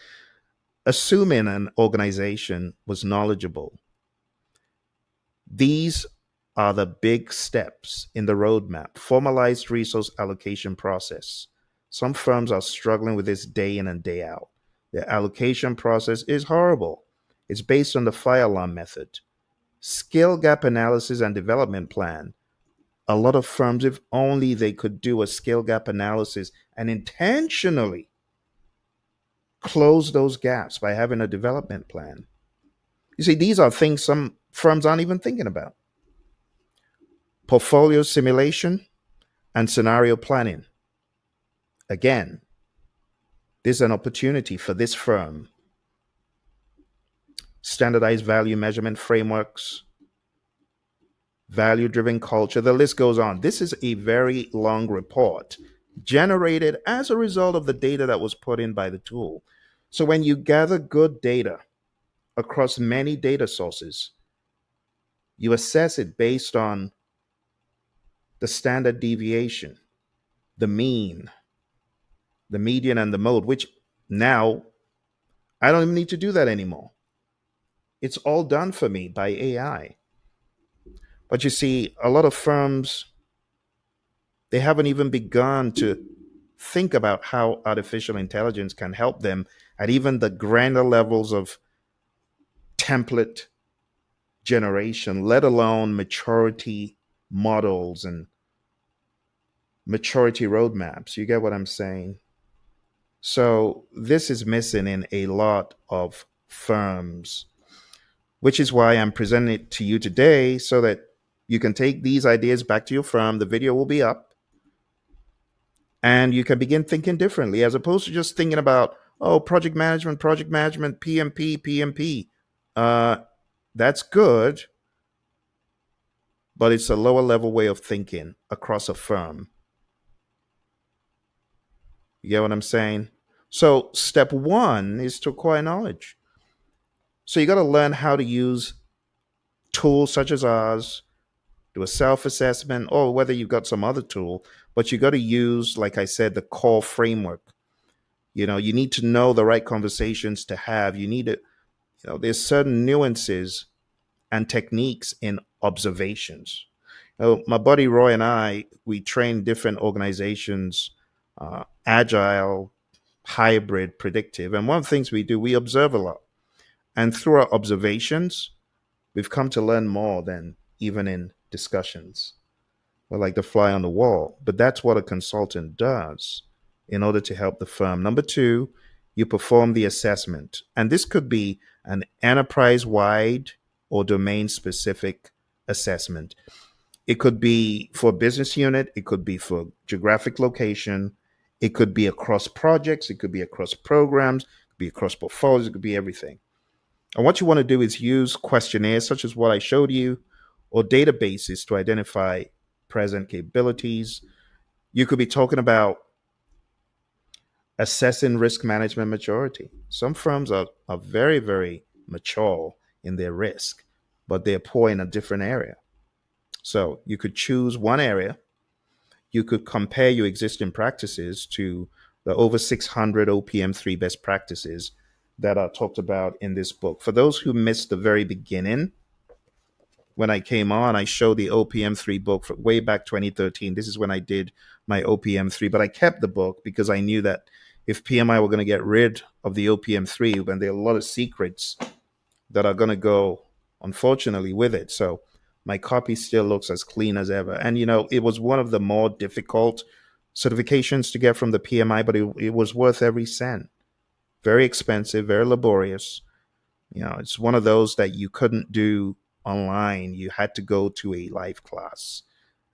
assuming an organization was knowledgeable, these are the big steps in the roadmap. Formalized resource allocation process. Some firms are struggling with this day in and day out. Their allocation process is horrible. It's based on the fire alarm method. Skill gap analysis and development plan. A lot of firms, if only they could do a skill gap analysis and intentionally close those gaps by having a development plan. You see, these are things some firms aren't even thinking about. Portfolio simulation and scenario planning. Again, this is an opportunity for this firm. Standardized value measurement frameworks, value driven culture, the list goes on. This is a very long report generated as a result of the data that was put in by the tool. So when you gather good data across many data sources, you assess it based on the standard deviation, the mean, the median, and the mode, which now I don't even need to do that anymore. It's all done for me by AI. But you see, a lot of firms, they haven't even begun to think about how artificial intelligence can help them at even the grander levels of template generation, let alone maturity models and maturity roadmaps. You get what I'm saying? So this is missing in a lot of firms, which is why I'm presenting it to you today so that You can take these ideas back to your firm. The video will be up, and you can begin thinking differently as opposed to just thinking about, oh, project management, PMP, PMP. Uh, that's good, but it's a lower level way of thinking across a firm. You get what I'm saying? So, step one is to acquire knowledge. So, you got to learn how to use tools such as ours, do a self assessment, or whether you've got some other tool, but you got to use, like I said, the core framework. You need to know the right conversations to have. You need to, there's certain nuances and techniques in observations. My buddy Roy and I, we train different organizations, agile, hybrid, predictive. And one of the things we do, we observe a lot. And through our observations, we've come to learn more than even in discussions. We're like the fly on the wall. But that's what a consultant does in order to help the firm. Number two, you perform the assessment. And this could be an enterprise wide or domain specific assessment. It could be for a business unit, it could be for geographic location, it could be across projects, it could be across programs, it could be across portfolios, it could be everything. And what you want to do is use questionnaires such as what I showed you or databases to identify present capabilities. You could be talking about assessing risk management maturity. Some firms are very, very mature in their risk, but they're poor in a different area. So you could choose one area. You could compare your existing practices to the over 600 OPM3 best practices that are talked about in this book. For those who missed the very beginning, when I came on, I showed the OPM3 book from way back 2013. This is when I did my OPM3, but I kept the book because I knew that if PMI were going to get rid of the OPM3, then there are a lot of secrets that are going to go, unfortunately, with it. So my copy still looks as clean as ever. And, it was one of the more difficult certifications to get from the PMI, but it was worth every cent. Very expensive, very laborious. It's one of those that you couldn't do online. You had to go to a live class.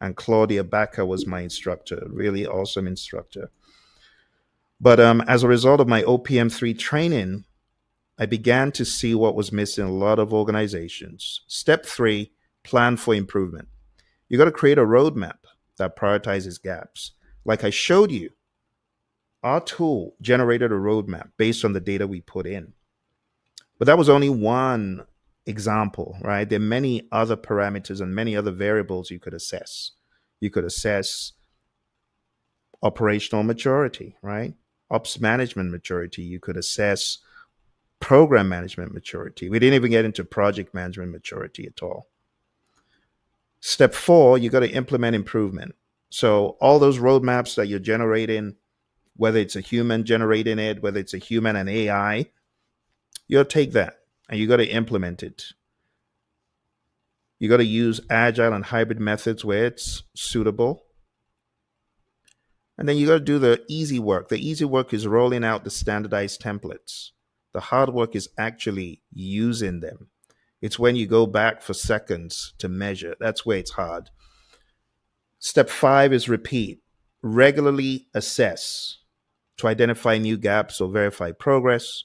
And Claudia Baca was my instructor, really awesome instructor. But as a result of my OPM3 training, I began to see what was missing in a lot of organizations. Step three, plan for improvement. You got to create a roadmap that prioritizes gaps. Like I showed you, our tool generated a roadmap based on the data we put in. But that was only one example, right? There are many other parameters and many other variables you could assess. You could assess operational maturity, right? Ops management maturity. You could assess program management maturity. We didn't even get into project management maturity at all. Step four, you got to implement improvement. So all those roadmaps that you're generating, whether it's a human generating it, whether it's a human and AI, you got to take that and you got to implement it. You got to use agile and hybrid methods where it's suitable. And then you got to do the easy work. The easy work is rolling out the standardized templates. The hard work is actually using them. It's when you go back for seconds to measure. That's where it's hard. Step five is repeat. Regularly assess to identify new gaps or verify progress.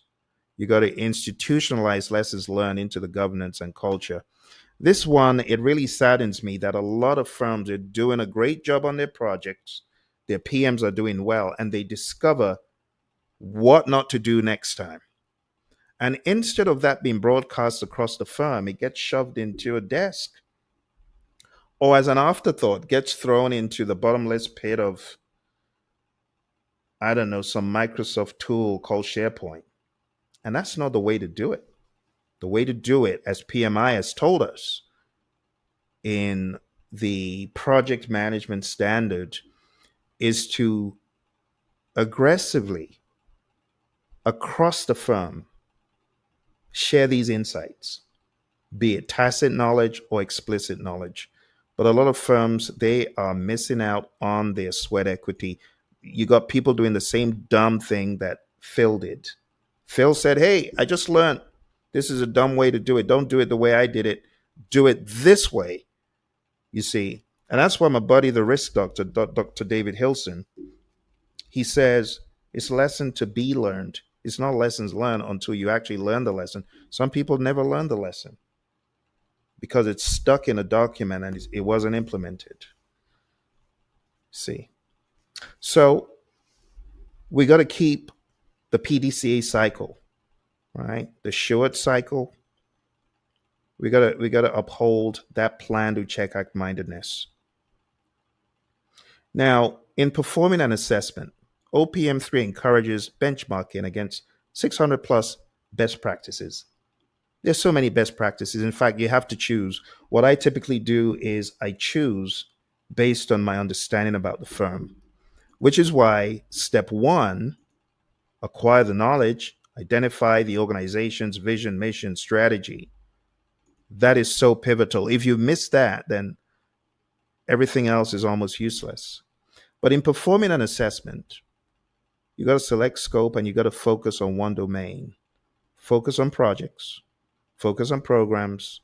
You got to institutionalize lessons learned into the governance and culture. This one, it really saddens me that a lot of firms are doing a great job on their projects. Their PMs are doing well, and they discover what not to do next time. And instead of that being broadcast across the firm, it gets shoved into a desk or as an afterthought gets thrown into the bottomless pit of, I don't know, some Microsoft tool called SharePoint. And that's not the way to do it. The way to do it, as PMI has told us in the project management standard, is to aggressively, across the firm, share these insights, be it tacit knowledge or explicit knowledge. But a lot of firms, they are missing out on their sweat equity. You got people doing the same dumb thing that Phil did. Phil said, hey, I just learned this is a dumb way to do it. Don't do it the way I did it. Do it this way. you see. And that's why my buddy, the risk doctor, Dr. David Hilson, he says it's lesson to be learned. It's not lessons learned until you actually learn the lesson. Some people never learn the lesson because it's stuck in a document and it wasn't implemented. See, so we got to keep the PDCA cycle, right? The short cycle. We gotta uphold that plan to check act mindedness. Now, in performing an assessment, OPM3 encourages benchmarking against 600 plus best practices. There's so many best practices. In fact, you have to choose. What I typically do is I choose based on my understanding about the firm, which is why step one, acquire the knowledge, identify the organization's vision, mission, strategy. That is so pivotal. If you miss that, then everything else is almost useless. But in performing an assessment, you got to select scope and you got to focus on one domain. Focus on projects, focus on programs,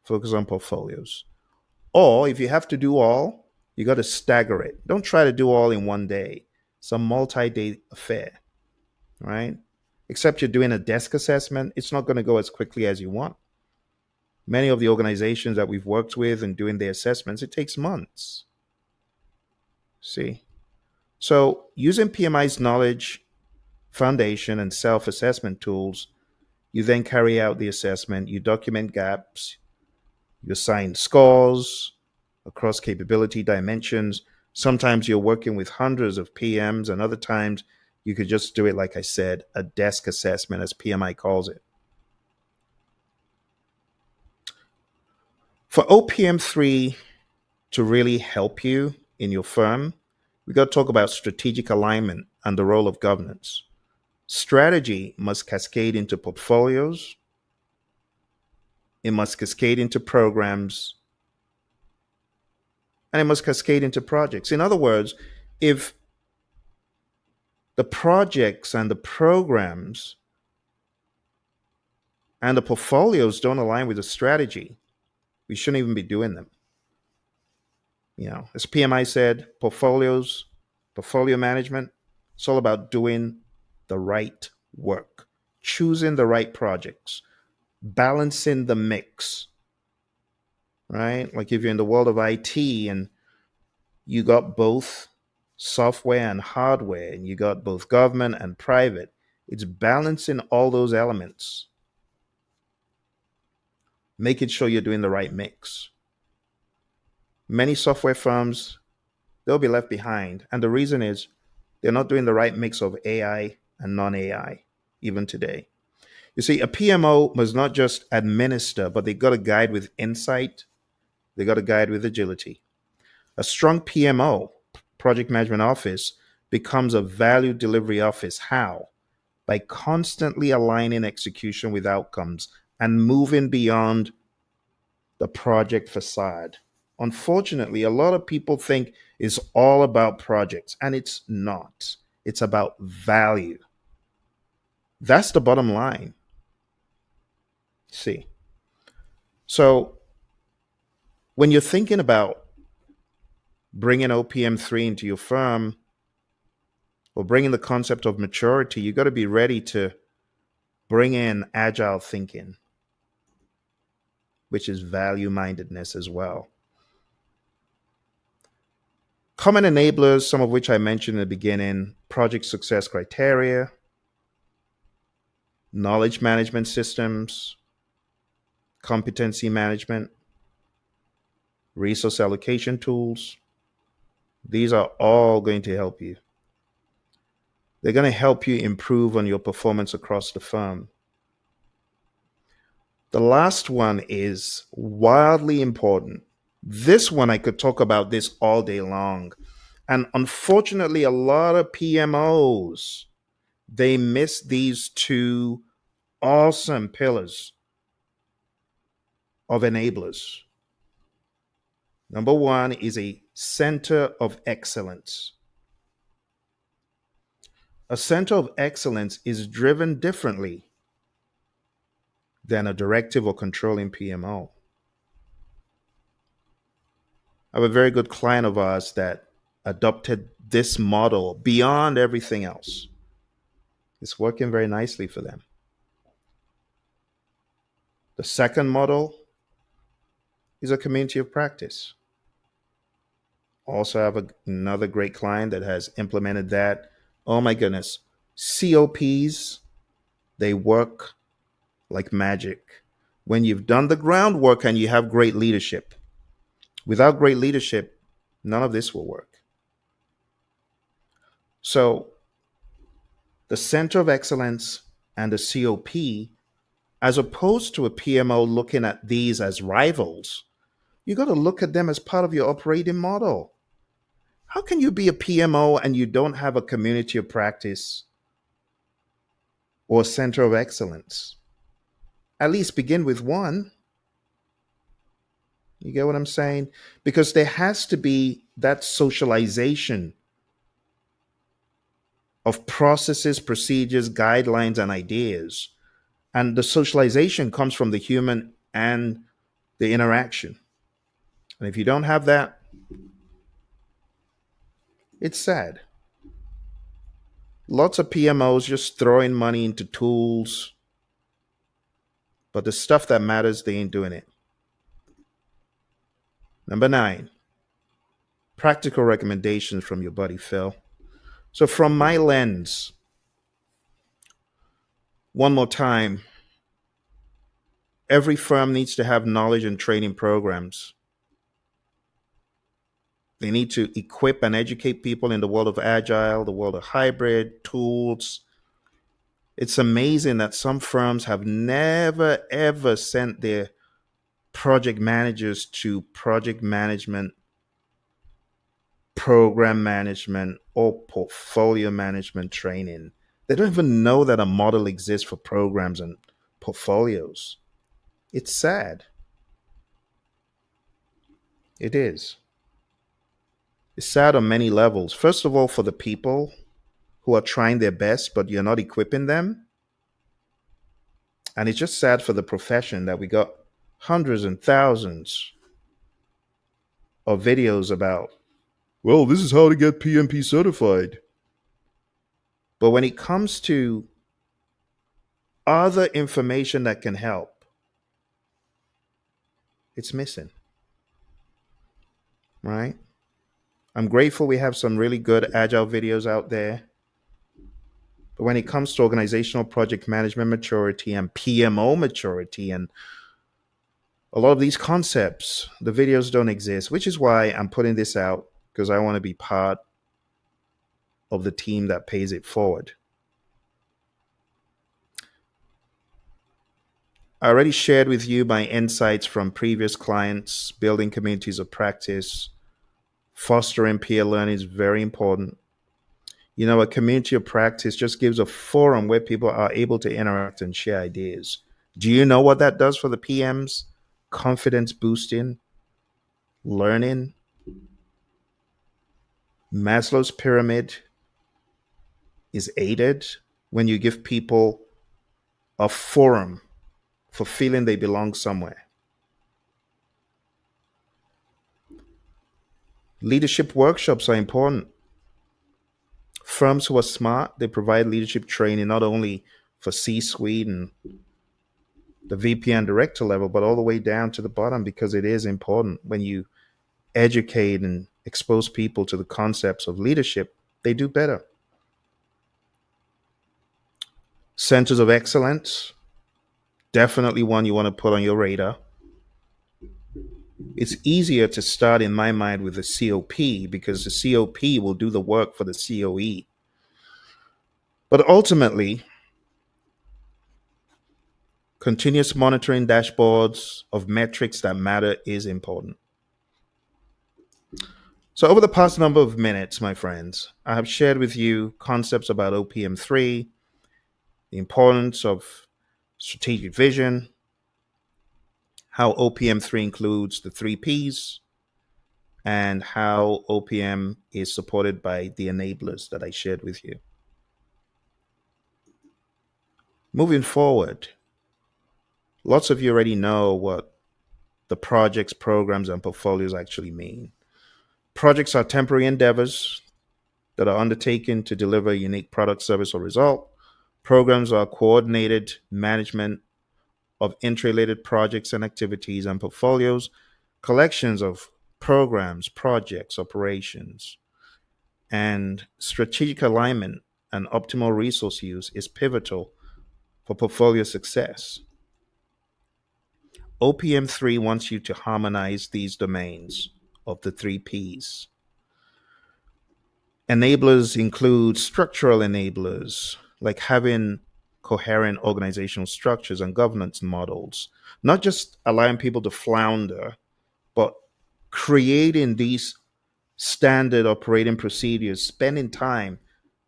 focus on portfolios. Or if you have to do all, you got to stagger it. Don't try to do all in one day. It's a multi day affair, right? Except you're doing a desk assessment, it's not going to go as quickly as you want. Many of the organizations that we've worked with and doing their assessments, it takes months. See? So using PMI's knowledge foundation and self-assessment tools, you then carry out the assessment, you document gaps, you assign scores across capability dimensions. Sometimes you're working with hundreds of PMs, and other times you could just do it, like I said, a desk assessment, as PMI calls it. For OPM3 to really help you in your firm, we got to talk about strategic alignment and the role of governance. Strategy must cascade into portfolios, it must cascade into programs, and it must cascade into projects. In other words, if the projects and the programs and the portfolios don't align with the strategy, we shouldn't even be doing them. As PMI said, portfolio management, it's all about doing the right work, choosing the right projects, balancing the mix, right? Like if you're in the world of IT and you got both software and hardware, and you got both government and private, it's balancing all those elements, making sure you're doing the right mix. Many software firms, they'll be left behind. And the reason is they're not doing the right mix of AI and non AI, even today. You see, a PMO must not just administer, but they got to guide with insight, they got to guide with agility. A strong PMO, project management office, becomes a value delivery office. How? By constantly aligning execution with outcomes and moving beyond the project facade. Unfortunately, a lot of people think it's all about projects, and it's not. It's about value. That's the bottom line. See, so when you're thinking about bringing OPM3 into your firm or bringing the concept of maturity, you got to be ready to bring in agile thinking, which is value mindedness as well. Common enablers, some of which I mentioned in the beginning: project success criteria, knowledge management systems, competency management, resource allocation tools. These are all going to help you. They're going to help you improve on your performance across the firm. The last one is wildly important. This one, I could talk about this all day long. And unfortunately, a lot of PMOs, they miss these two awesome pillars of enablers. Number one is a center of excellence. A center of excellence is driven differently than a directive or controlling PMO. I have a very good client of ours that adopted this model beyond everything else. It's working very nicely for them. The second model is a community of practice. Also, have another great client that has implemented that. Oh my goodness. COPs, they work like magic. When you've done the groundwork and you have great leadership, without great leadership, none of this will work. So, the Center of Excellence and the COP, as opposed to a PMO looking at these as rivals, you got to look at them as part of your operating model. How can you be a PMO and you don't have a community of practice or a center of excellence? At least begin with one. You get what I'm saying? Because there has to be that socialization of processes, procedures, guidelines, and ideas. And the socialization comes from the human and the interaction. And if you don't have that, it's sad. Lots of PMOs just throwing money into tools, but the stuff that matters, they ain't doing it. Number 9, practical recommendations from your buddy Phil. So, from my lens, one more time, every firm needs to have knowledge and training programs. They need to equip and educate people in the world of agile, the world of hybrid, tools. It's amazing that some firms have never ever sent their project managers to project management, program management, or portfolio management training. They don't even know that a model exists for programs and portfolios. It's sad. It is. It's sad on many levels. First of all, for the people who are trying their best, but you're not equipping them. And it's just sad for the profession that we got hundreds and thousands of videos about, well, this is how to get PMP certified. But when it comes to other information that can help, it's missing, right? I'm grateful we have some really good agile videos out there. But when it comes to organizational project management maturity and PMO maturity and a lot of these concepts, the videos don't exist, which is why I'm putting this out, because I want to be part of the team that pays it forward. I already shared with you my insights from previous clients. Building communities of practice, fostering peer learning is very important. A community of practice just gives a forum where people are able to interact and share ideas. Do you know what that does for the PMs? Confidence boosting, learning. Maslow's pyramid is aided when you give people a forum for feeling they belong somewhere. Leadership workshops are important. Firms who are smart, they provide leadership training not only for C-suite and the VP and director level, but all the way down to the bottom, because it is important. When you educate and expose people to the concepts of leadership, they do better. Centers of excellence, definitely one you want to put on your radar. It's easier to start, in my mind, with the COP because the COP will do the work for the COE. But ultimately, continuous monitoring dashboards of metrics that matter is important. So, over the past number of minutes, my friends, I have shared with you concepts about OPM3, the importance of strategic vision, how OPM3 includes the 3Ps, and how OPM is supported by the enablers that I shared with you. Moving forward, lots of you already know what the projects, programs, and portfolios actually mean. Projects are temporary endeavors that are undertaken to deliver a unique product, service, or result. Programs are coordinated management of interrelated projects and activities, and portfolios, collections of programs, projects, operations, and strategic alignment and optimal resource use is pivotal for portfolio success. OPM3 wants you to harmonize these domains of the three Ps. Enablers include structural enablers, like having coherent organizational structures and governance models, not just allowing people to flounder, but creating these standard operating procedures, spending time,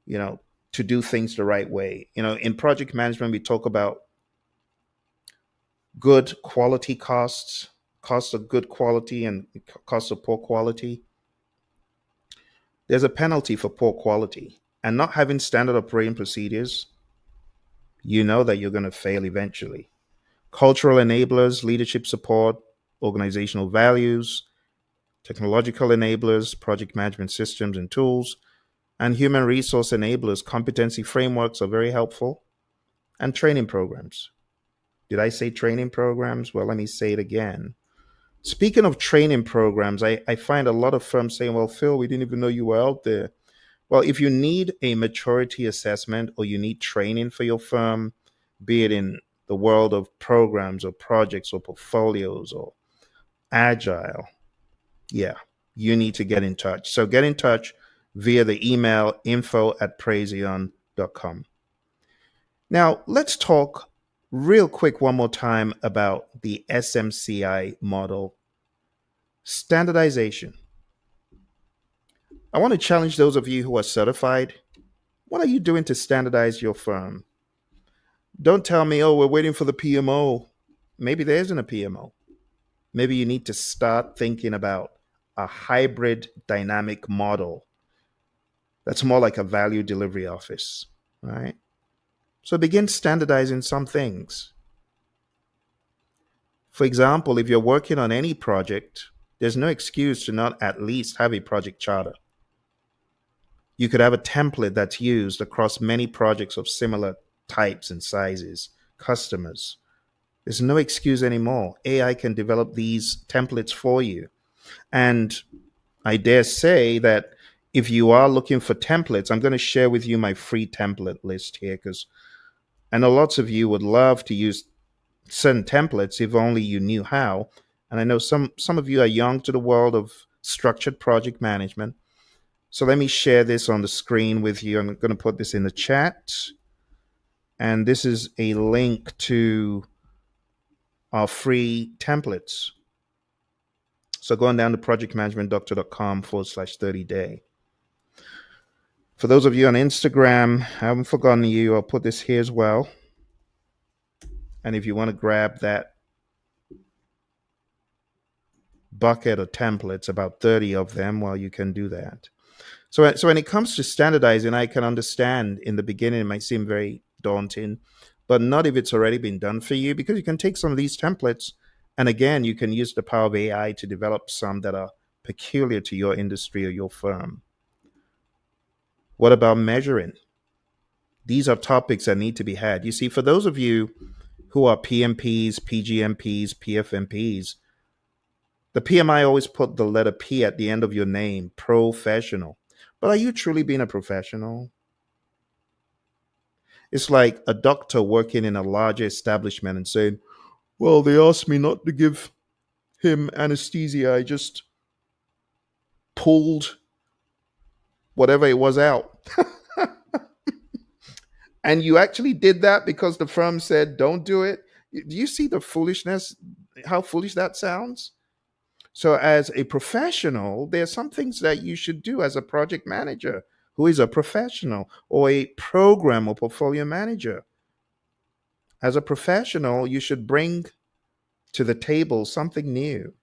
you know, to do things the right way. In project management, we talk about good quality costs, costs of good quality and costs of poor quality. There's a penalty for poor quality. And not having standard operating procedures, you know that you're going to fail eventually. Cultural enablers, leadership support, organizational values, technological enablers, project management systems and tools, and human resource enablers, competency frameworks are very helpful, and training programs. Did I say training programs? Well, let me say it again. Speaking of training programs, I find a lot of firms saying, well, Phil, we didn't even know you were out there. Well, if you need a maturity assessment or you need training for your firm, be it in the world of programs or projects or portfolios or agile, yeah, you need to get in touch. So get in touch via the email info@praizion.com. Now, let's talk real quick one more time about the SMCI model, standardization. I want to challenge those of you who are certified. What are you doing to standardize your firm? Don't tell me, oh, we're waiting for the PMO. Maybe there isn't a PMO. Maybe you need to start thinking about a hybrid dynamic model that's more like a value delivery office, right? So begin standardizing some things. For example, if you're working on any project, there's no excuse to not at least have a project charter. You could have a template that's used across many projects of similar types and sizes, customers. There's no excuse anymore. AI can develop these templates for you. And I dare say that if you are looking for templates, I'm going to share with you my free template list here, because I know lots of you would love to use certain templates if only you knew how. And I know some of you are young to the world of structured project management. So let me share this on the screen with you. I'm going to put this in the chat. And this is a link to our free templates. So going down to projectmanagementdoctor.com/30-day. For those of you on Instagram, I haven't forgotten you. I'll put this here as well. And if you want to grab that bucket of templates, about 30 of them, well, you can do that. So when it comes to standardizing, I can understand in the beginning it might seem very daunting, but not if it's already been done for you, because you can take some of these templates and again, you can use the power of AI to develop some that are peculiar to your industry or your firm. What about measuring? These are topics that need to be had. You see, for those of you who are PMPs, PGMPs, PFMPs, the PMI always put the letter P at the end of your name, professional. But are you truly being a professional? It's like a doctor working in a larger establishment and saying, well, they asked me not to give him anesthesia. I just pulled whatever it was out. And you actually did that because the firm said, don't do it. Do you see the foolishness, how foolish that sounds? So, as a professional, there are some things that you should do as a project manager who is a professional, or a program or portfolio manager. As a professional, you should bring to the table something new,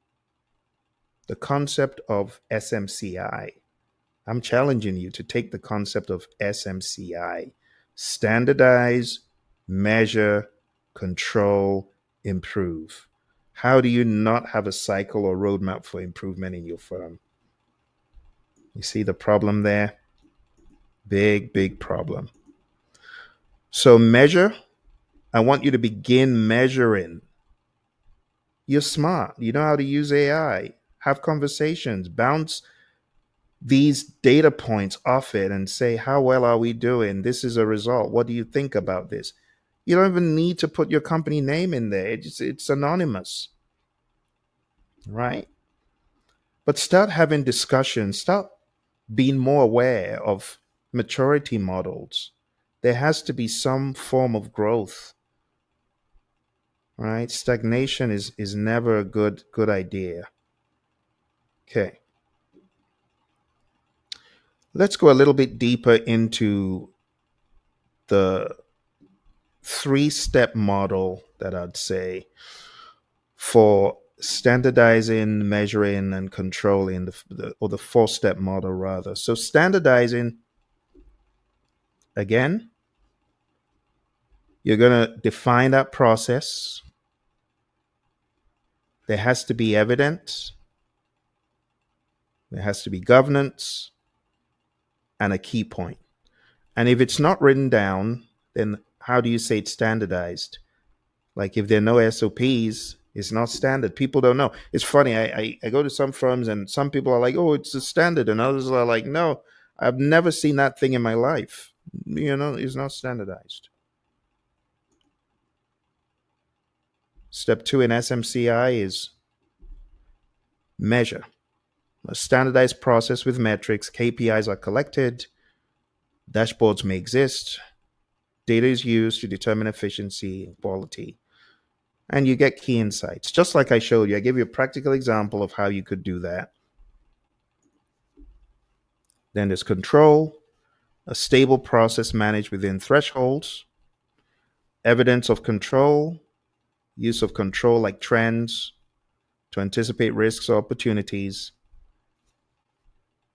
the concept of SMCI. I'm challenging you to take the concept of SMCI: standardize, measure, control, improve. How do you not have a cycle or roadmap for improvement in your firm? You see the problem there? Big, big problem. So measure. I want you to begin measuring. You're smart. You know how to use AI. Have conversations. Bounce these data points off it and say, how well are we doing? This is a result. What do you think about this? You don't even need to put your company name in there. It's anonymous, right? But start having discussions. Start being more aware of maturity models. There has to be some form of growth, right? Stagnation is never a good idea. Okay. Let's go a little bit deeper into the three-step model that I'd say for standardizing, measuring, and controlling or the four-step model rather. So standardizing, again, you're going to define that process. There has to be evidence. There has to be governance and a key point. And if it's not written down, then how do you say it's standardized? Like if there are no SOPs, it's not standard. People don't know. It's funny. I go to some firms and some people are like, oh, it's a standard. And others are like, no, I've never seen that thing in my life. You know, it's not standardized. Step two in SMCI is measure. A standardized process with metrics. KPIs are collected. Dashboards may exist. Data is used to determine efficiency and quality. And you get key insights. Just like I showed you, I gave you a practical example of how you could do that. Then there's control, a stable process managed within thresholds, evidence of control, use of control like trends to anticipate risks or opportunities,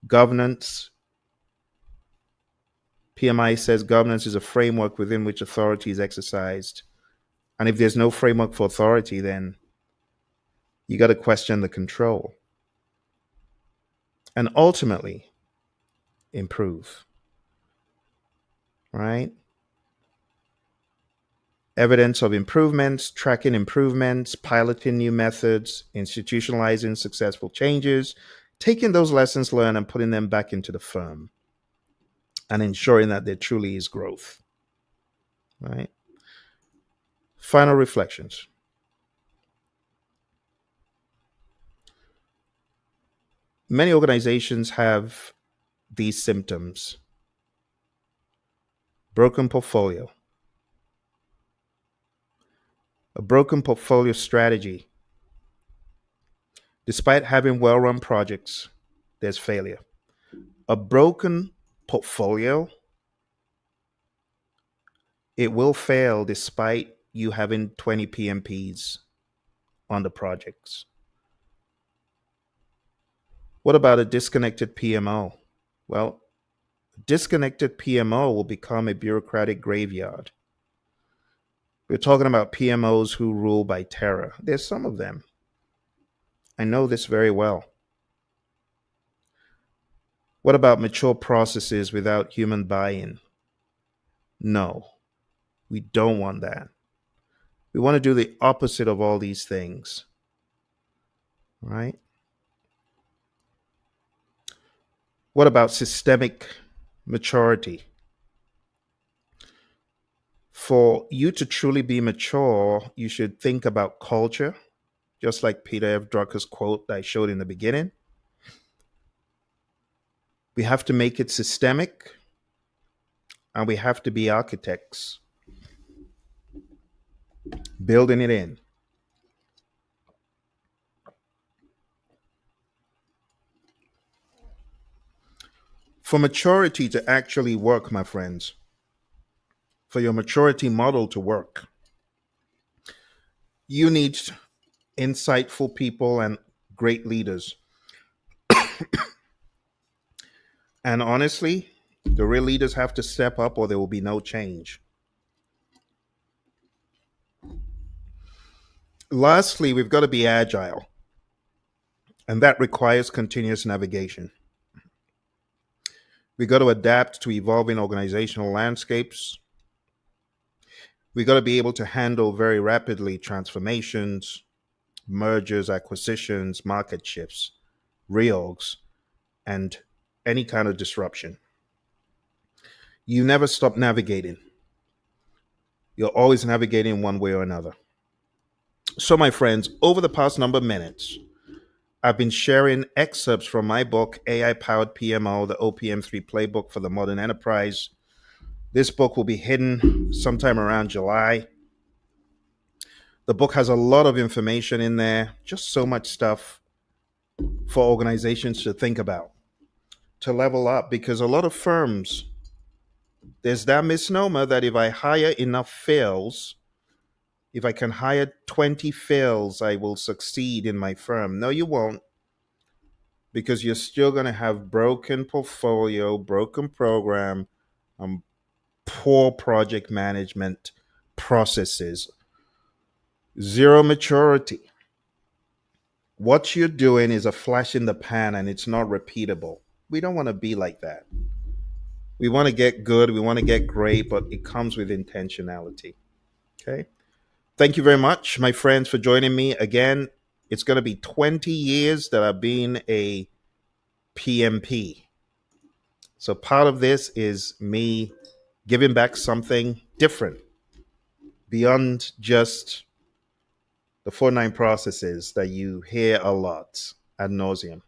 governance. PMI says governance is a framework within which authority is exercised. And if there's no framework for authority, then you got to question the control. And ultimately, improve, right? Evidence of improvements, tracking improvements, piloting new methods, institutionalizing successful changes, taking those lessons learned and putting them back into the firm and ensuring that there truly is growth, right? Final reflections. Many organizations have these symptoms: broken portfolio, a broken portfolio strategy. Despite having well run projects, there's failure. A broken portfolio, it will fail despite you having 20 PMPs on the projects. What about a disconnected PMO? Well, a disconnected PMO will become a bureaucratic graveyard. We're talking about PMOs who rule by terror. There's some of them. I know this very well. What about mature processes without human buy in? No, we don't want that. We want to do the opposite of all these things, right? What about systemic maturity? For you to truly be mature, you should think about culture, just like Peter F. Drucker's quote that I showed in the beginning. We have to make it systemic, and we have to be architects, building it in. For maturity to actually work, my friends, for your maturity model to work, you need insightful people and great leaders. And honestly, the real leaders have to step up or there will be no change. Lastly, we've got to be agile, and that requires continuous navigation. We got to adapt to evolving organizational landscapes. We got to be able to handle very rapidly transformations, mergers, acquisitions, market shifts, reorgs, and any kind of disruption. You never stop navigating. You're always navigating one way or another. So, my friends, over the past number of minutes, I've been sharing excerpts from my book, AI Powered PMO, the OPM3 Playbook for the Modern Enterprise. This book will be hidden sometime around July. The book has a lot of information in there, just so much stuff for organizations to think about, to level up, because a lot of firms, there's that misnomer that if I hire enough fails, if I can hire 20 fails, I will succeed in my firm. No, you won't, because you're still going to have broken portfolio, broken program, poor project management processes, zero maturity. What you're doing is a flash in the pan and it's not repeatable. We don't want to be like that. We want to get good, we want to get great, but it comes with intentionality. Okay. Thank you very much, my friends, for joining me again. It's going to be 20 years that I've been a PMP. So part of this is me giving back something different beyond just the 4-9 processes that you hear a lot ad nauseum.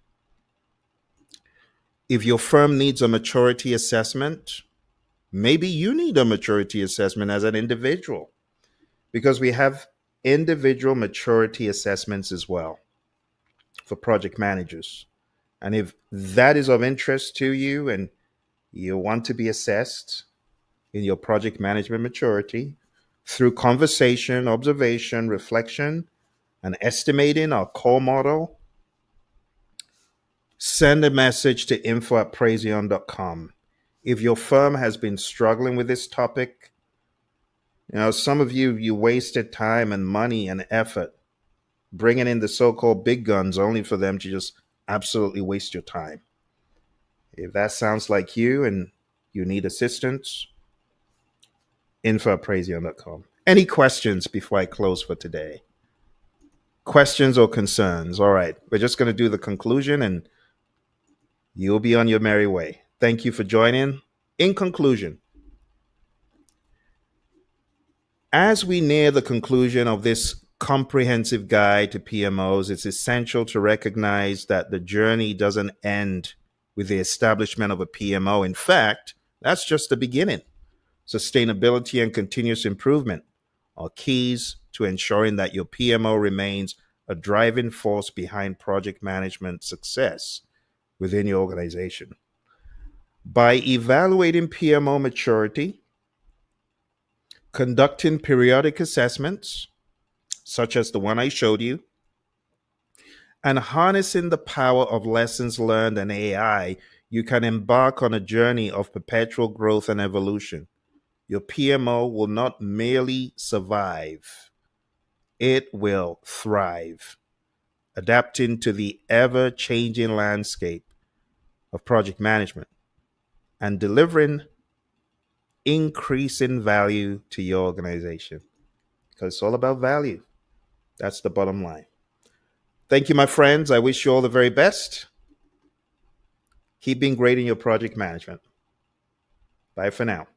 If your firm needs a maturity assessment, maybe you need a maturity assessment as an individual, because we have individual maturity assessments as well for project managers. And if that is of interest to you and you want to be assessed in your project management maturity through conversation, observation, reflection, and estimating our core model, send a message to info@praizion.com. If your firm has been struggling with this topic, some of you wasted time and money and effort bringing in the so-called big guns only for them to just absolutely waste your time. If that sounds like you and you need assistance, info@praizion.com. Any questions before I close for today? Questions or concerns? All right, we're just going to do the conclusion and you'll be on your merry way. Thank you for joining. In conclusion, as we near the conclusion of this comprehensive guide to PMOs, it's essential to recognize that the journey doesn't end with the establishment of a PMO. In fact, that's just the beginning. Sustainability and continuous improvement are keys to ensuring that your PMO remains a driving force behind project management success within your organization. By evaluating PMO maturity, conducting periodic assessments, such as the one I showed you, and harnessing the power of lessons learned and AI, you can embark on a journey of perpetual growth and evolution. Your PMO will not merely survive, it will thrive, adapting to the ever-changing landscape of project management and delivering increasing value to your organization, because it's all about value. That's the bottom line. Thank you, my friends. I wish you all the very best. Keep being great in your project management. Bye for now.